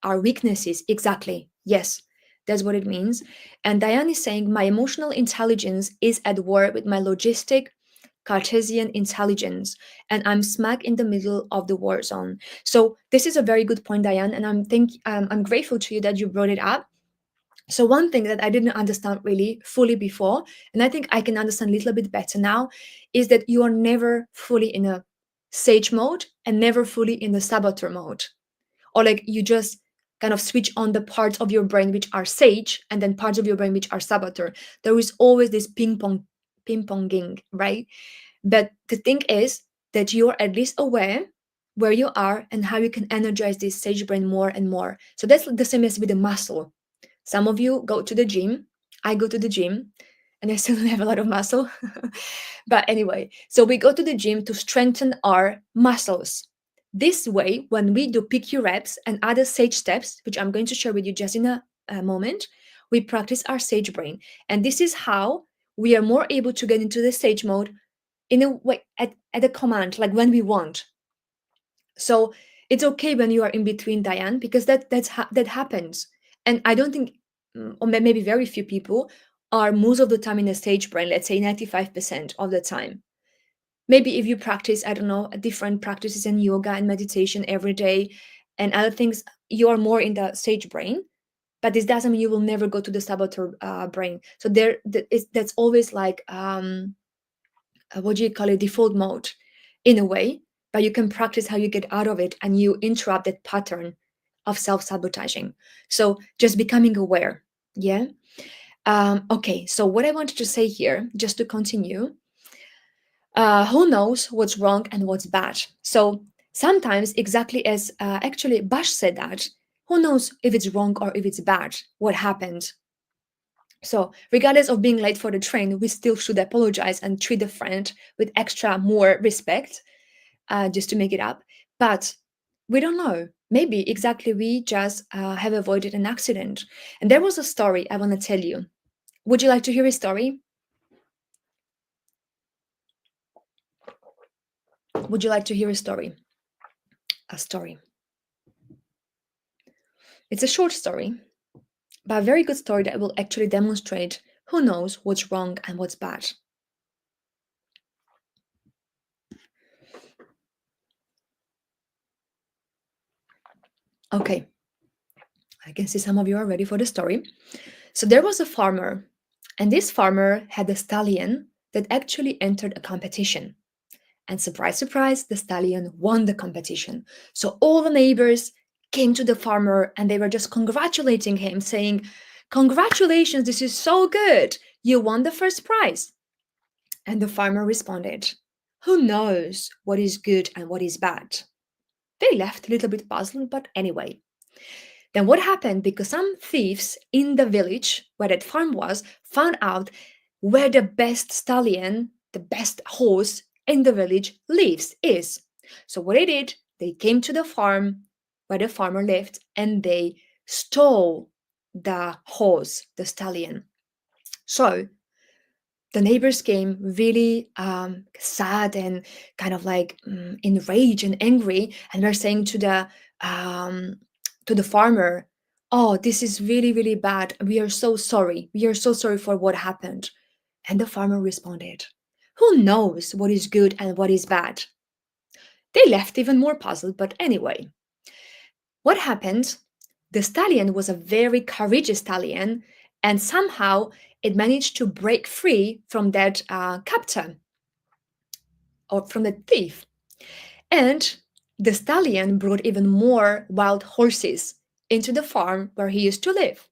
our weaknesses. Exactly. Yes, that's what it means. And Diane is saying, my emotional intelligence is at war with my logistic Cartesian intelligence, and I'm smack in the middle of the war zone. So this is a very good point, Diane, and I'm grateful to you that you brought it up. So one thing that I didn't understand really fully before, and I think I can understand a little bit better now, is that you are never fully in a sage mode and never fully in the saboteur mode. Or like you just kind of switch on the parts of your brain which are sage and then parts of your brain which are saboteur. There is always this ping ponging, right? But the thing is that you're at least aware where you are and how you can energize this sage brain more and more. So that's the same as with the muscle. Some of you go to the gym. I go to the gym and I still don't have a lot of muscle. But anyway, so we go to the gym to strengthen our muscles. This way, when we do PQ reps and other sage steps, which I'm going to share with you just in a moment, we practice our sage brain. And this is how we are more able to get into the sage mode in a way at a command, like when we want. So it's okay when you are in between, Diane, because that happens. And I don't think, or maybe very few people are most of the time in a stage brain, let's say 95% of the time. Maybe if you practice, I don't know, different practices in yoga and meditation every day and other things, you are more in the sage brain. But this doesn't mean you will never go to the saboteur brain. So that's always like, what do you call it, default mode in a way, but you can practice how you get out of it and you interrupt that pattern of self-sabotaging. So just becoming aware. Yeah. Okay, so what I wanted to say here, just to continue, who knows what's wrong and what's bad? So sometimes, exactly as actually Bash said that, who knows if it's wrong or if it's bad, what happened? So, regardless of being late for the train, we still should apologize and treat the friend with extra more respect, just to make it up. But we don't know. Maybe exactly we just have avoided an accident. And there was a story I want to tell you. Would you like to hear a story? Would you like to hear a story? A story. It's a short story, but a very good story that will actually demonstrate who knows what's wrong and what's bad. Okay, I can see some of you are ready for the story. So there was a farmer, and this farmer had a stallion that actually entered a competition. And surprise, surprise, the stallion won the competition. So all the neighbors came to the farmer and they were just congratulating him, saying, "Congratulations, this is so good. You won the first prize." And the farmer responded, "Who knows what is good and what is bad?" They left a little bit puzzled, but anyway. Then what happened? Because some thieves in the village where that farm was found out where the best stallion, the best horse in the village lives, is. So what they did, they came to the farm where the farmer lived and they stole the horse, the stallion. So the neighbors came really sad and kind of like enraged and angry, and were saying to the farmer, "Oh, this is really really bad. We are so sorry. We are so sorry for what happened." And the farmer responded, "Who knows what is good and what is bad?" They left even more puzzled, but anyway, what happened? The stallion was a very courageous stallion, and somehow it managed to break free from that captor or from the thief. And the stallion brought even more wild horses into the farm where he used to live.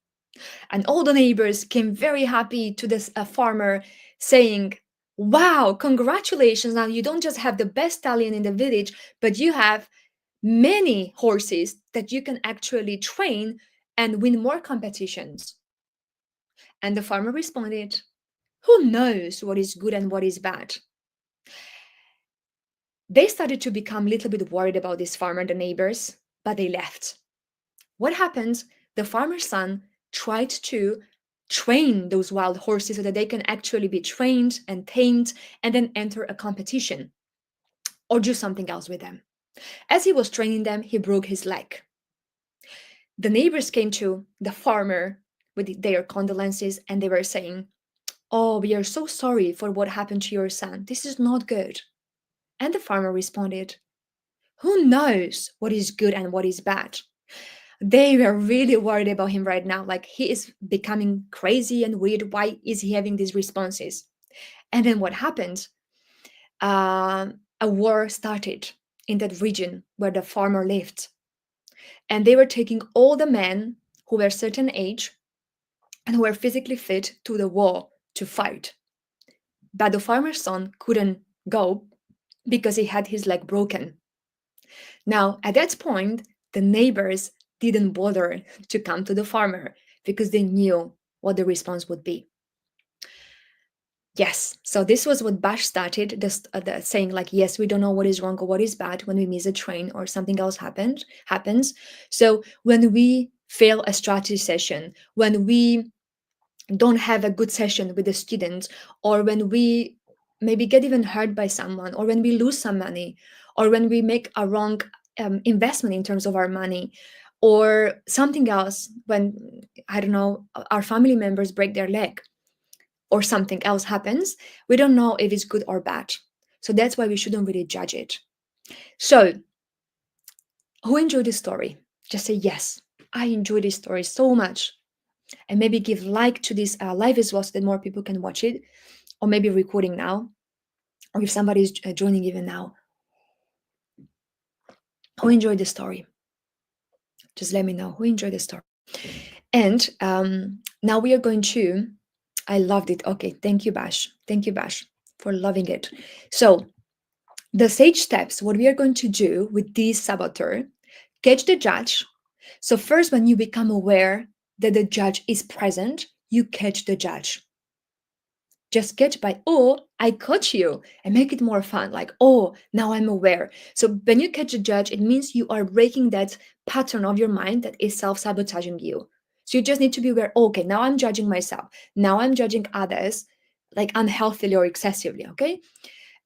And all the neighbors came very happy to this farmer, saying, "Wow, congratulations. Now you don't just have the best stallion in the village, but you have many horses that you can actually train and win more competitions." And the farmer responded, "Who knows what is good and what is bad?" They started to become a little bit worried about this farmer, the neighbors, but they left. What happened? The farmer's son tried to train those wild horses so that they can actually be trained and tamed and then enter a competition or do something else with them. As he was training them, he broke his leg. The neighbors came to the farmer with their condolences and they were saying, "Oh, we are so sorry for what happened to your son. This is not good." And the farmer responded, "Who knows what is good and what is bad?" They were really worried about him right now. Like, he is becoming crazy and weird. Why is he having these responses? And then what happened? A war started in that region where the farmer lived. And they were taking all the men who were certain age and who were physically fit to the war to fight. But the farmer's son couldn't go because he had his leg broken. Now, at that point, the neighbors didn't bother to come to the farmer because they knew what the response would be. Yes, so this was what Bash started, the saying like, yes, we don't know what is wrong or what is bad when we miss a train or something else happens. So when we fail a strategy session, when we don't have a good session with the students, or when we maybe get even hurt by someone, or when we lose some money, or when we make a wrong investment in terms of our money, or something else, when, I don't know, our family members break their leg or something else happens, we don't know if it's good or bad. So that's why we shouldn't really judge it. So, who enjoyed this story? Just say yes. I enjoy this story so much, and maybe give like to this live as well so that more people can watch it, or maybe recording now, or if somebody's joining even now. Who enjoyed the story? Just let me know who enjoyed the story. And now we are going to. I loved it. Okay, thank you, Bash. Thank you, Bash, for loving it. So the sage steps. What we are going to do with this saboteur: catch the judge. So first, when you become aware that the judge is present, you catch the judge. Just catch by, "Oh, I caught you," and make it more fun. Like, "Oh, now I'm aware." So when you catch a judge, it means you are breaking that pattern of your mind that is self-sabotaging you. So you just need to be aware, okay, now I'm judging myself. Now I'm judging others, like unhealthily or excessively, okay?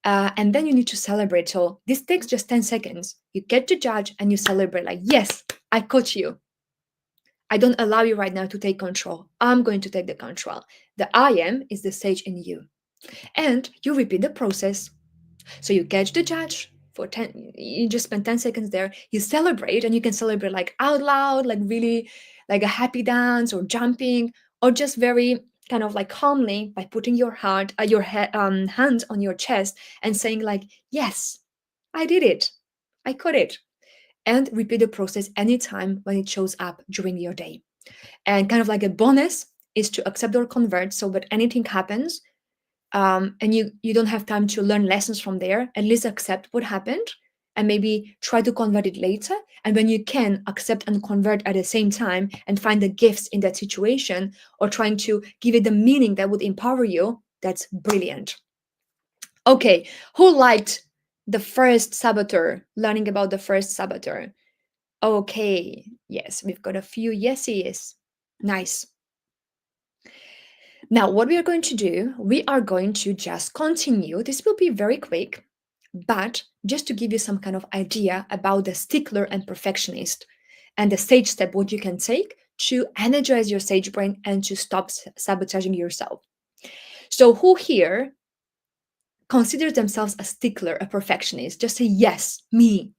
And then you need to celebrate. So this takes just 10 seconds. You catch the judge and you celebrate, like, "Yes, I caught you. I don't allow you right now to take control. I'm going to take the control." The I am is the sage in you. And you repeat the process. So you catch the judge for 10, you just spend 10 seconds there, you celebrate, and you can celebrate like out loud, like really like a happy dance or jumping, or just very kind of like calmly by putting hand on your chest and saying like, "Yes, I did it. I could it." And repeat the process anytime when it shows up during your day. And kind of like a bonus is to accept or convert, so that anything happens, and you don't have time to learn lessons from there, at least accept what happened and maybe try to convert it later. And when you can accept and convert at the same time and find the gifts in that situation, or trying to give it the meaning that would empower you, that's brilliant. Okay, who liked the first saboteur, learning about the first saboteur? Okay, yes, we've got a few yeses. Nice. Now, what we are going to do, we are going to just continue. This will be very quick, but just to give you some kind of idea about the stickler and perfectionist and the sage step, what you can take to energize your sage brain and to stop sabotaging yourself. So, who here considers themselves a stickler, a perfectionist? Just say, "Yes, me.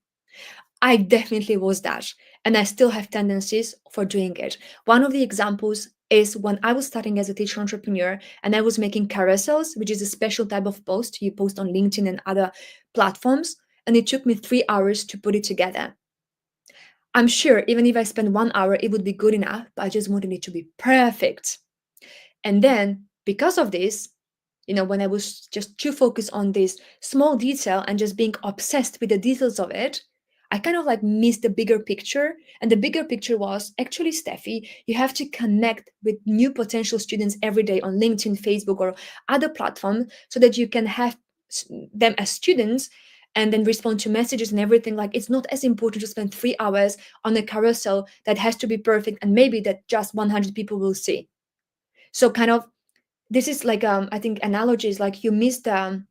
I definitely was that. And I still have tendencies for doing it." One of the examples is when I was starting as a teacher entrepreneur and I was making carousels, which is a special type of post you post on LinkedIn and other platforms. And it took me 3 hours to put it together. I'm sure even if I spend 1 hour, it would be good enough, but I just wanted it to be perfect. And then because of this, when I was just too focused on this small detail and just being obsessed with the details of it, I kind of like missed the bigger picture. And the bigger picture was actually, Steffi, you have to connect with new potential students every day on LinkedIn, Facebook, or other platforms so that you can have them as students and then respond to messages and everything. Like, it's not as important to spend 3 hours on a carousel that has to be perfect and maybe that just 100 people will see. So kind of, this is like I think analogy is like you miss the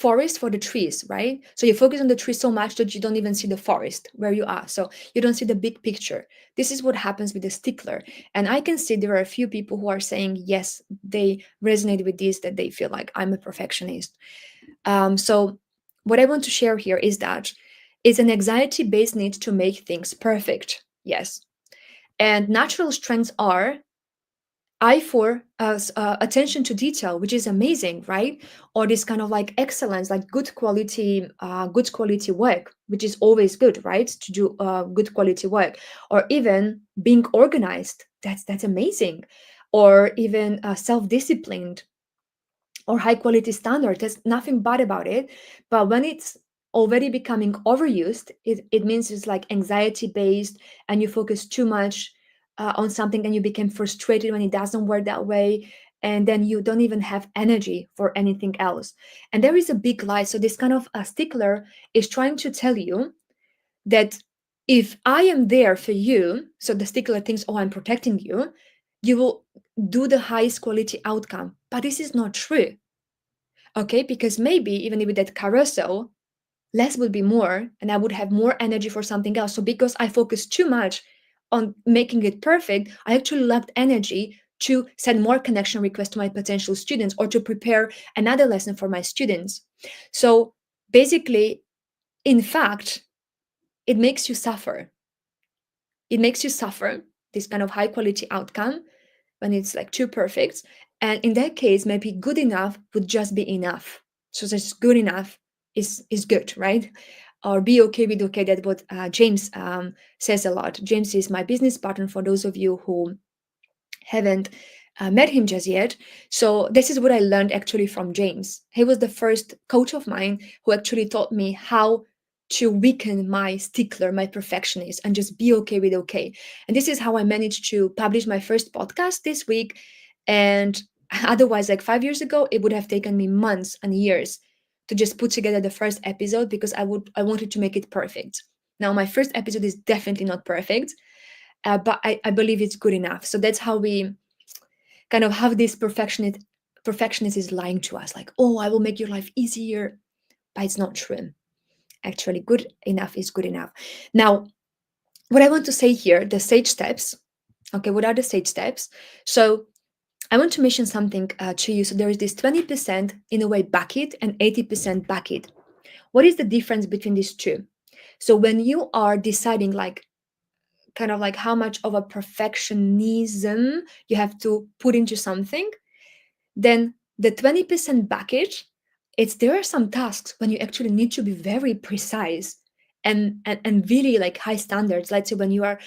forest for the trees, right? So you focus on the tree so much that you don't even see the forest where you are. So you don't see the big picture. This is what happens with the stickler. And I can see there are a few people who are saying, yes, they resonate with this, that they feel like I'm a perfectionist. So what I want to share here is that it's an anxiety-based need to make things perfect. Yes. And natural strengths are eye for attention to detail, which is amazing, right? Or this kind of like excellence, like good quality work, which is always good, right? To do good quality work, or even being organized. That's amazing, or even self-disciplined or high quality standard. There's nothing bad about it. But when it's already becoming overused, it means it's like anxiety based and you focus too much on something and you become frustrated when it doesn't work that way. And then you don't even have energy for anything else. And there is a big lie. So, this kind of a stickler is trying to tell you that if I am there for you, so the stickler thinks, oh, I'm protecting you, you will do the highest quality outcome. But this is not true. Okay, because maybe even with that carousel, less would be more, and I would have more energy for something else. So because I focus too much on making it perfect, I actually lacked energy to send more connection requests to my potential students or to prepare another lesson for my students. So basically, in fact, it makes you suffer. It makes you suffer this kind of high quality outcome when it's like too perfect. And in that case, maybe good enough would just be enough. So just good enough is good, right? Or be okay with okay. That's what James says a lot. James is my business partner for those of you who haven't met him just yet. So this is what I learned actually from James. He was the first coach of mine who actually taught me how to weaken my stickler, my perfectionist, and just be okay with okay. And this is how I managed to publish my first podcast this week. And otherwise, like 5 years ago, it would have taken me months and years to just put together the first episode because I wanted to make it perfect. Now, my first episode is definitely not perfect, but I believe it's good enough. So that's how we kind of have this perfectionist is lying to us, like, oh, I will make your life easier, but it's not true. Actually, good enough is good enough. Now, what I want to say here, the sage steps. Okay, what are the sage steps? So I want to mention something to you. So there is this 20% in a way bucket and 80% bucket. What is the difference between these two? So when you are deciding like kind of like how much of a perfectionism you have to put into something, then the 20% bucket, it's there are some tasks when you actually need to be very precise and really like high standards. Let's say when you are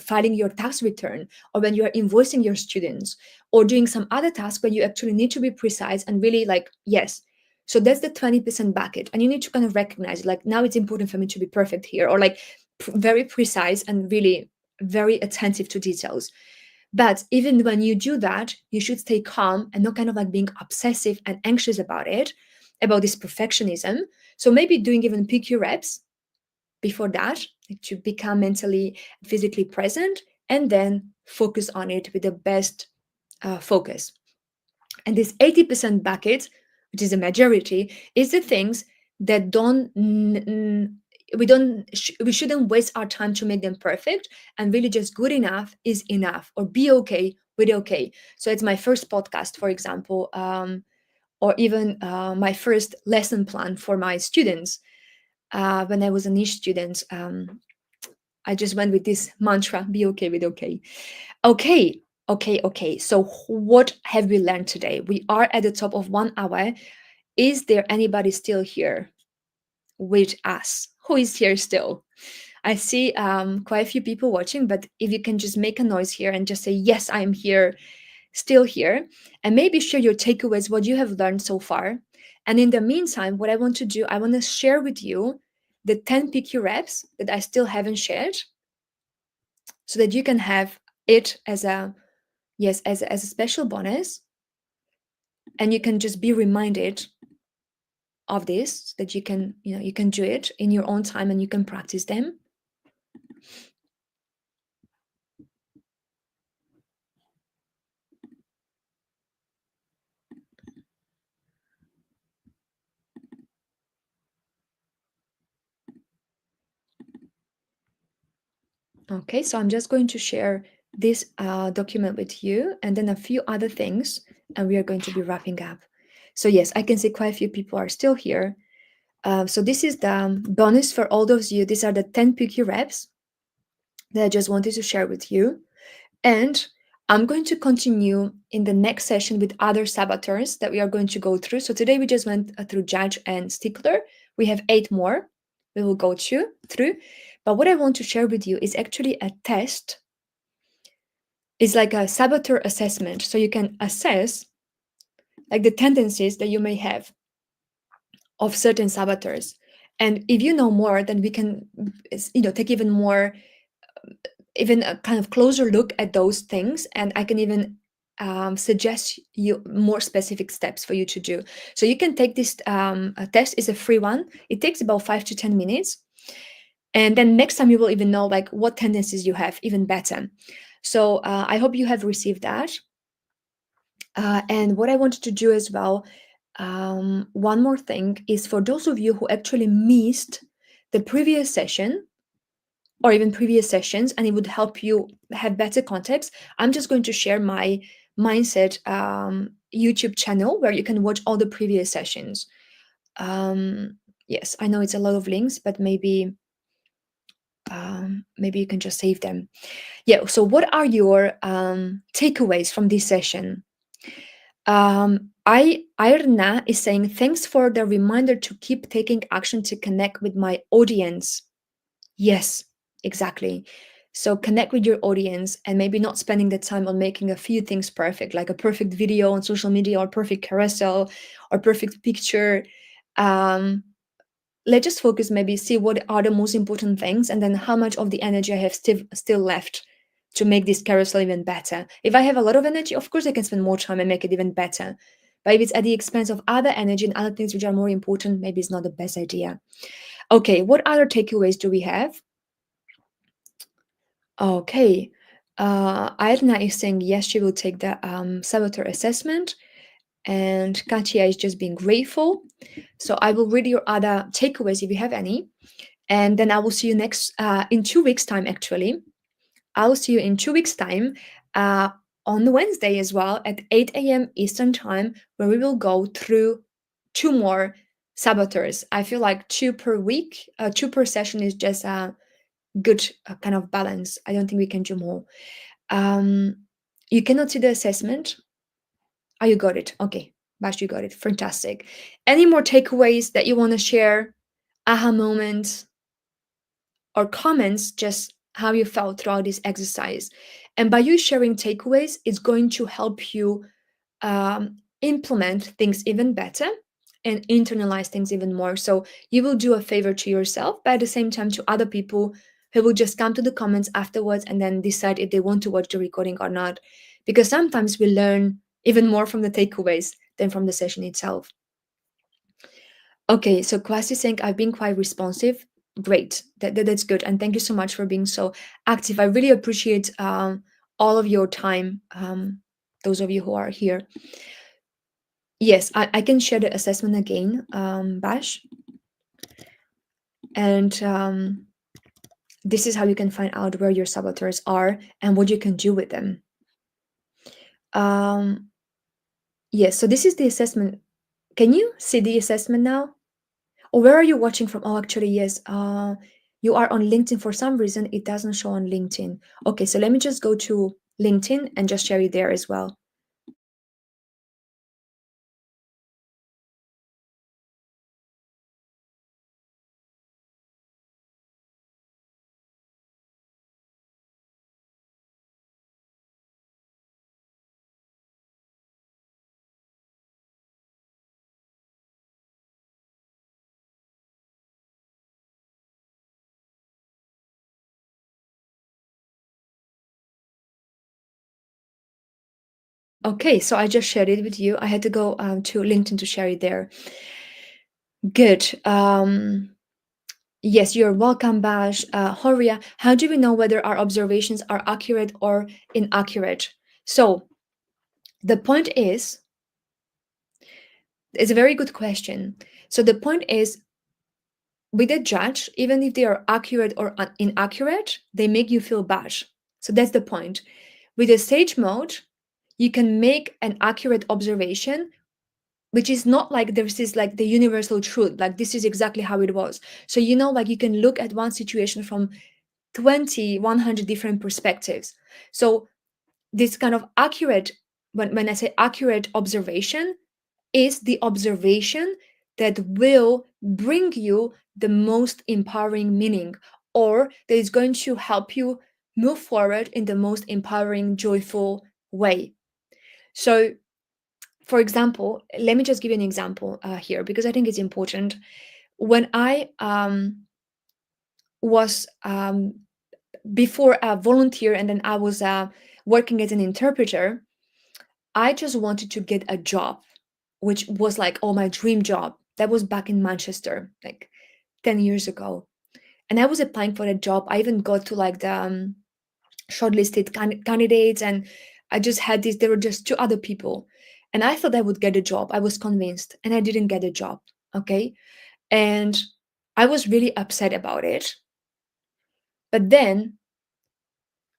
filing your tax return, or when you are invoicing your students, or doing some other task where you actually need to be precise and really like, yes. So that's the 20% bucket. And you need to kind of recognize like, now it's important for me to be perfect here, or like very precise and really very attentive to details. But even when you do that, you should stay calm and not kind of like being obsessive and anxious about it, about this perfectionism. So maybe doing even PQ reps before that, like to become mentally, physically present, and then focus on it with the best focus. And this 80% bucket, which is a majority, is the things that we shouldn't waste our time to make them perfect, and really just good enough is enough, or be okay with okay. So it's my first podcast, for example, or even my first lesson plan for my students. When I was a niche student, I just went with this mantra: be okay with okay. Okay, okay. So, what have we learned today? We are at the top of 1 hour. Is there anybody still here with us? Who is here still? I see quite a few people watching, but if you can just make a noise here and just say, yes, I am here, still here, and maybe share your takeaways, what you have learned so far. And in the meantime, what I want to do, I want to share with you the 10 PQ reps that I still haven't shared, so that you can have it as a, yes, as a special bonus, and you can just be reminded of this, that you can, you can do it in your own time and you can practice them. Okay, so I'm just going to share this document with you and then a few other things, and we are going to be wrapping up. So, yes, I can see quite a few people are still here. So, this is the bonus for all those you. These are the 10 PQ reps that I just wanted to share with you. And I'm going to continue in the next session with other saboteurs that we are going to go through. So, today we just went through judge and stickler. We have 8 more we will go through. But what I want to share with you is actually a test. It's like a saboteur assessment. So you can assess like the tendencies that you may have of certain saboteurs. And if you know more, then we can, take even more, even a kind of closer look at those things. And I can even suggest you more specific steps for you to do. So you can take this test. Is a free one. It takes about 5 to 10 minutes. And then next time you will even know like what tendencies you have even better. So I hope you have received that. And what I wanted to do as well, one more thing is for those of you who actually missed the previous session or even previous sessions, and it would help you have better context, I'm just going to share my mindset YouTube channel where you can watch all the previous sessions. Yes, I know it's a lot of links, but maybe you can just save them. Yeah, so what are your takeaways from this session? Irna is saying, thanks for the reminder to keep taking action to connect with my audience. Yes, exactly. So connect with your audience and maybe not spending the time on making a few things perfect, like a perfect video on social media or perfect carousel or perfect picture. Um, let's just focus, maybe see what are the most important things and then how much of the energy I have still left to make this carousel even better. If I have a lot of energy, of course I can spend more time and make it even better. But if it's at the expense of other energy and other things which are more important, maybe it's not the best idea. Okay, what other takeaways do we have? Okay, Ayrna is saying yes, she will take the saboteur assessment, and Katia is just being grateful. So I will read your other takeaways if you have any. And then I will see you next in 2 weeks' time, actually. I will see you in 2 weeks' time on Wednesday as well at 8 a.m. Eastern Time, where we will go through 2 more saboteurs. I feel like 2 per week, 2 per session is just a good kind of balance. I don't think we can do more. Um, you cannot see the assessment. Oh, you got it. Okay. Bash, you got it. Fantastic. Any more takeaways that you want to share? Aha moments? Or comments just how you felt throughout this exercise. And by you sharing takeaways, it's going to help you implement things even better and internalize things even more. So you will do a favor to yourself, but at the same time to other people who will just come to the comments afterwards and then decide if they want to watch the recording or not. Because sometimes we learn even more from the takeaways than from the session itself. Okay, so Kwasi saying I've been quite responsive. Great, that's good, and thank you so much for being so active. I really appreciate all of your time. Those of you who are here. Yes, I can share the assessment again, Bash, and this is how you can find out where your saboteurs are and what you can do with them. Yes, so this is the assessment. Can you see the assessment now? Or where are you watching from? Oh, actually, yes. You are on LinkedIn. For some reason, it doesn't show on LinkedIn. Okay, so let me just go to LinkedIn and just share it there as well. Okay, so I just shared it with you. I had to go to LinkedIn to share it there. Good. Yes, you're welcome, Bash. Horia, how do we know whether our observations are accurate or inaccurate? So the point is, it's a very good question. So the point is, with a judge, even if they are accurate or inaccurate, they make you feel bad. So that's the point. With a sage mode, you can make an accurate observation, which is not like this is like the universal truth, like this is exactly how it was. So, like you can look at one situation from 20, 100 different perspectives. So, this kind of accurate, when I say accurate observation, is the observation that will bring you the most empowering meaning, or that is going to help you move forward in the most empowering, joyful way. So, for example, let me just give you an example here because I think it's important. When I was before a volunteer and then I was working as an interpreter, I just wanted to get a job, which was like, oh, my dream job. That was back in Manchester, like 10 years ago. And I was applying for that job. I even got to like the shortlisted candidates, and I just had this, there were just two other people. And I thought I would get a job. I was convinced, and I didn't get a job. Okay. And I was really upset about it. But then,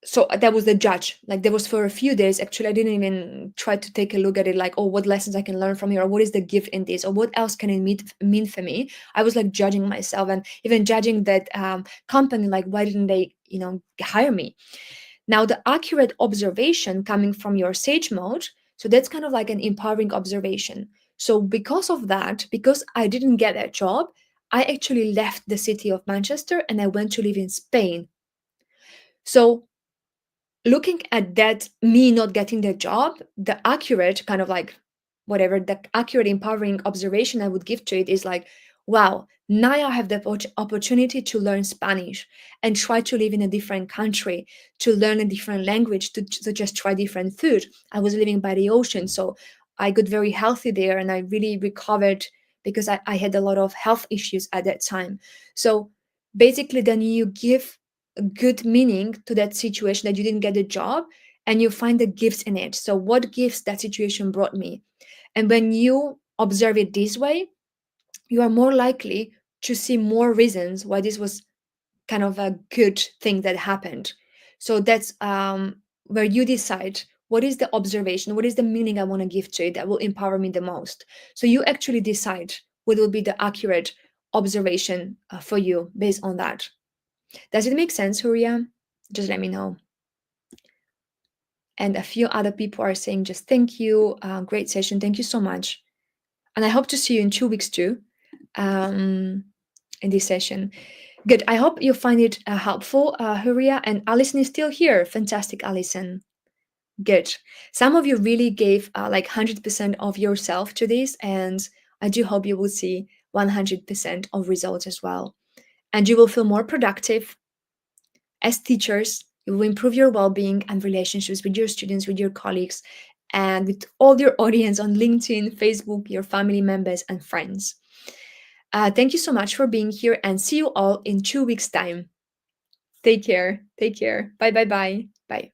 so that was the judge. Like there was for a few days, actually, I didn't even try to take a look at it like, oh, what lessons I can learn from here, or what is the gift in this, or what else can it mean for me. I was like judging myself and even judging that company, like, why didn't they, hire me? Now, the accurate observation coming from your sage mode, so that's kind of like an empowering observation. So because of that, because I didn't get that job, I actually left the city of Manchester and I went to live in Spain. So looking at that, me not getting the job, the accurate kind of like whatever, the accurate empowering observation I would give to it is like, wow, now I have the opportunity to learn Spanish and try to live in a different country, to learn a different language, to just try different food. I was living by the ocean, so I got very healthy there and I really recovered because I had a lot of health issues at that time. So basically, then you give good meaning to that situation that you didn't get a job, and you find the gifts in it. So what gifts that situation brought me? And when you observe it this way, you are more likely to see more reasons why this was kind of a good thing that happened. So that's where you decide what is the observation, what is the meaning I want to give to it that will empower me the most. So you actually decide what will be the accurate observation for you based on that. Does it make sense, Huria? Just let me know. And a few other people are saying just thank you, great session, thank you so much. And I hope to see you in 2 weeks too, in this session. Good. I hope you find it helpful, Huria. And Alison is still here. Fantastic, Alison. Good. Some of you really gave like 100% of yourself to this, and I do hope you will see 100% of results as well. And you will feel more productive as teachers. You will improve your well-being and relationships with your students, with your colleagues, and with all your audience on LinkedIn, Facebook, your family members and friends. Thank you so much for being here, and see you all in 2 weeks' time. Take care. Take care. Bye, bye, bye. Bye.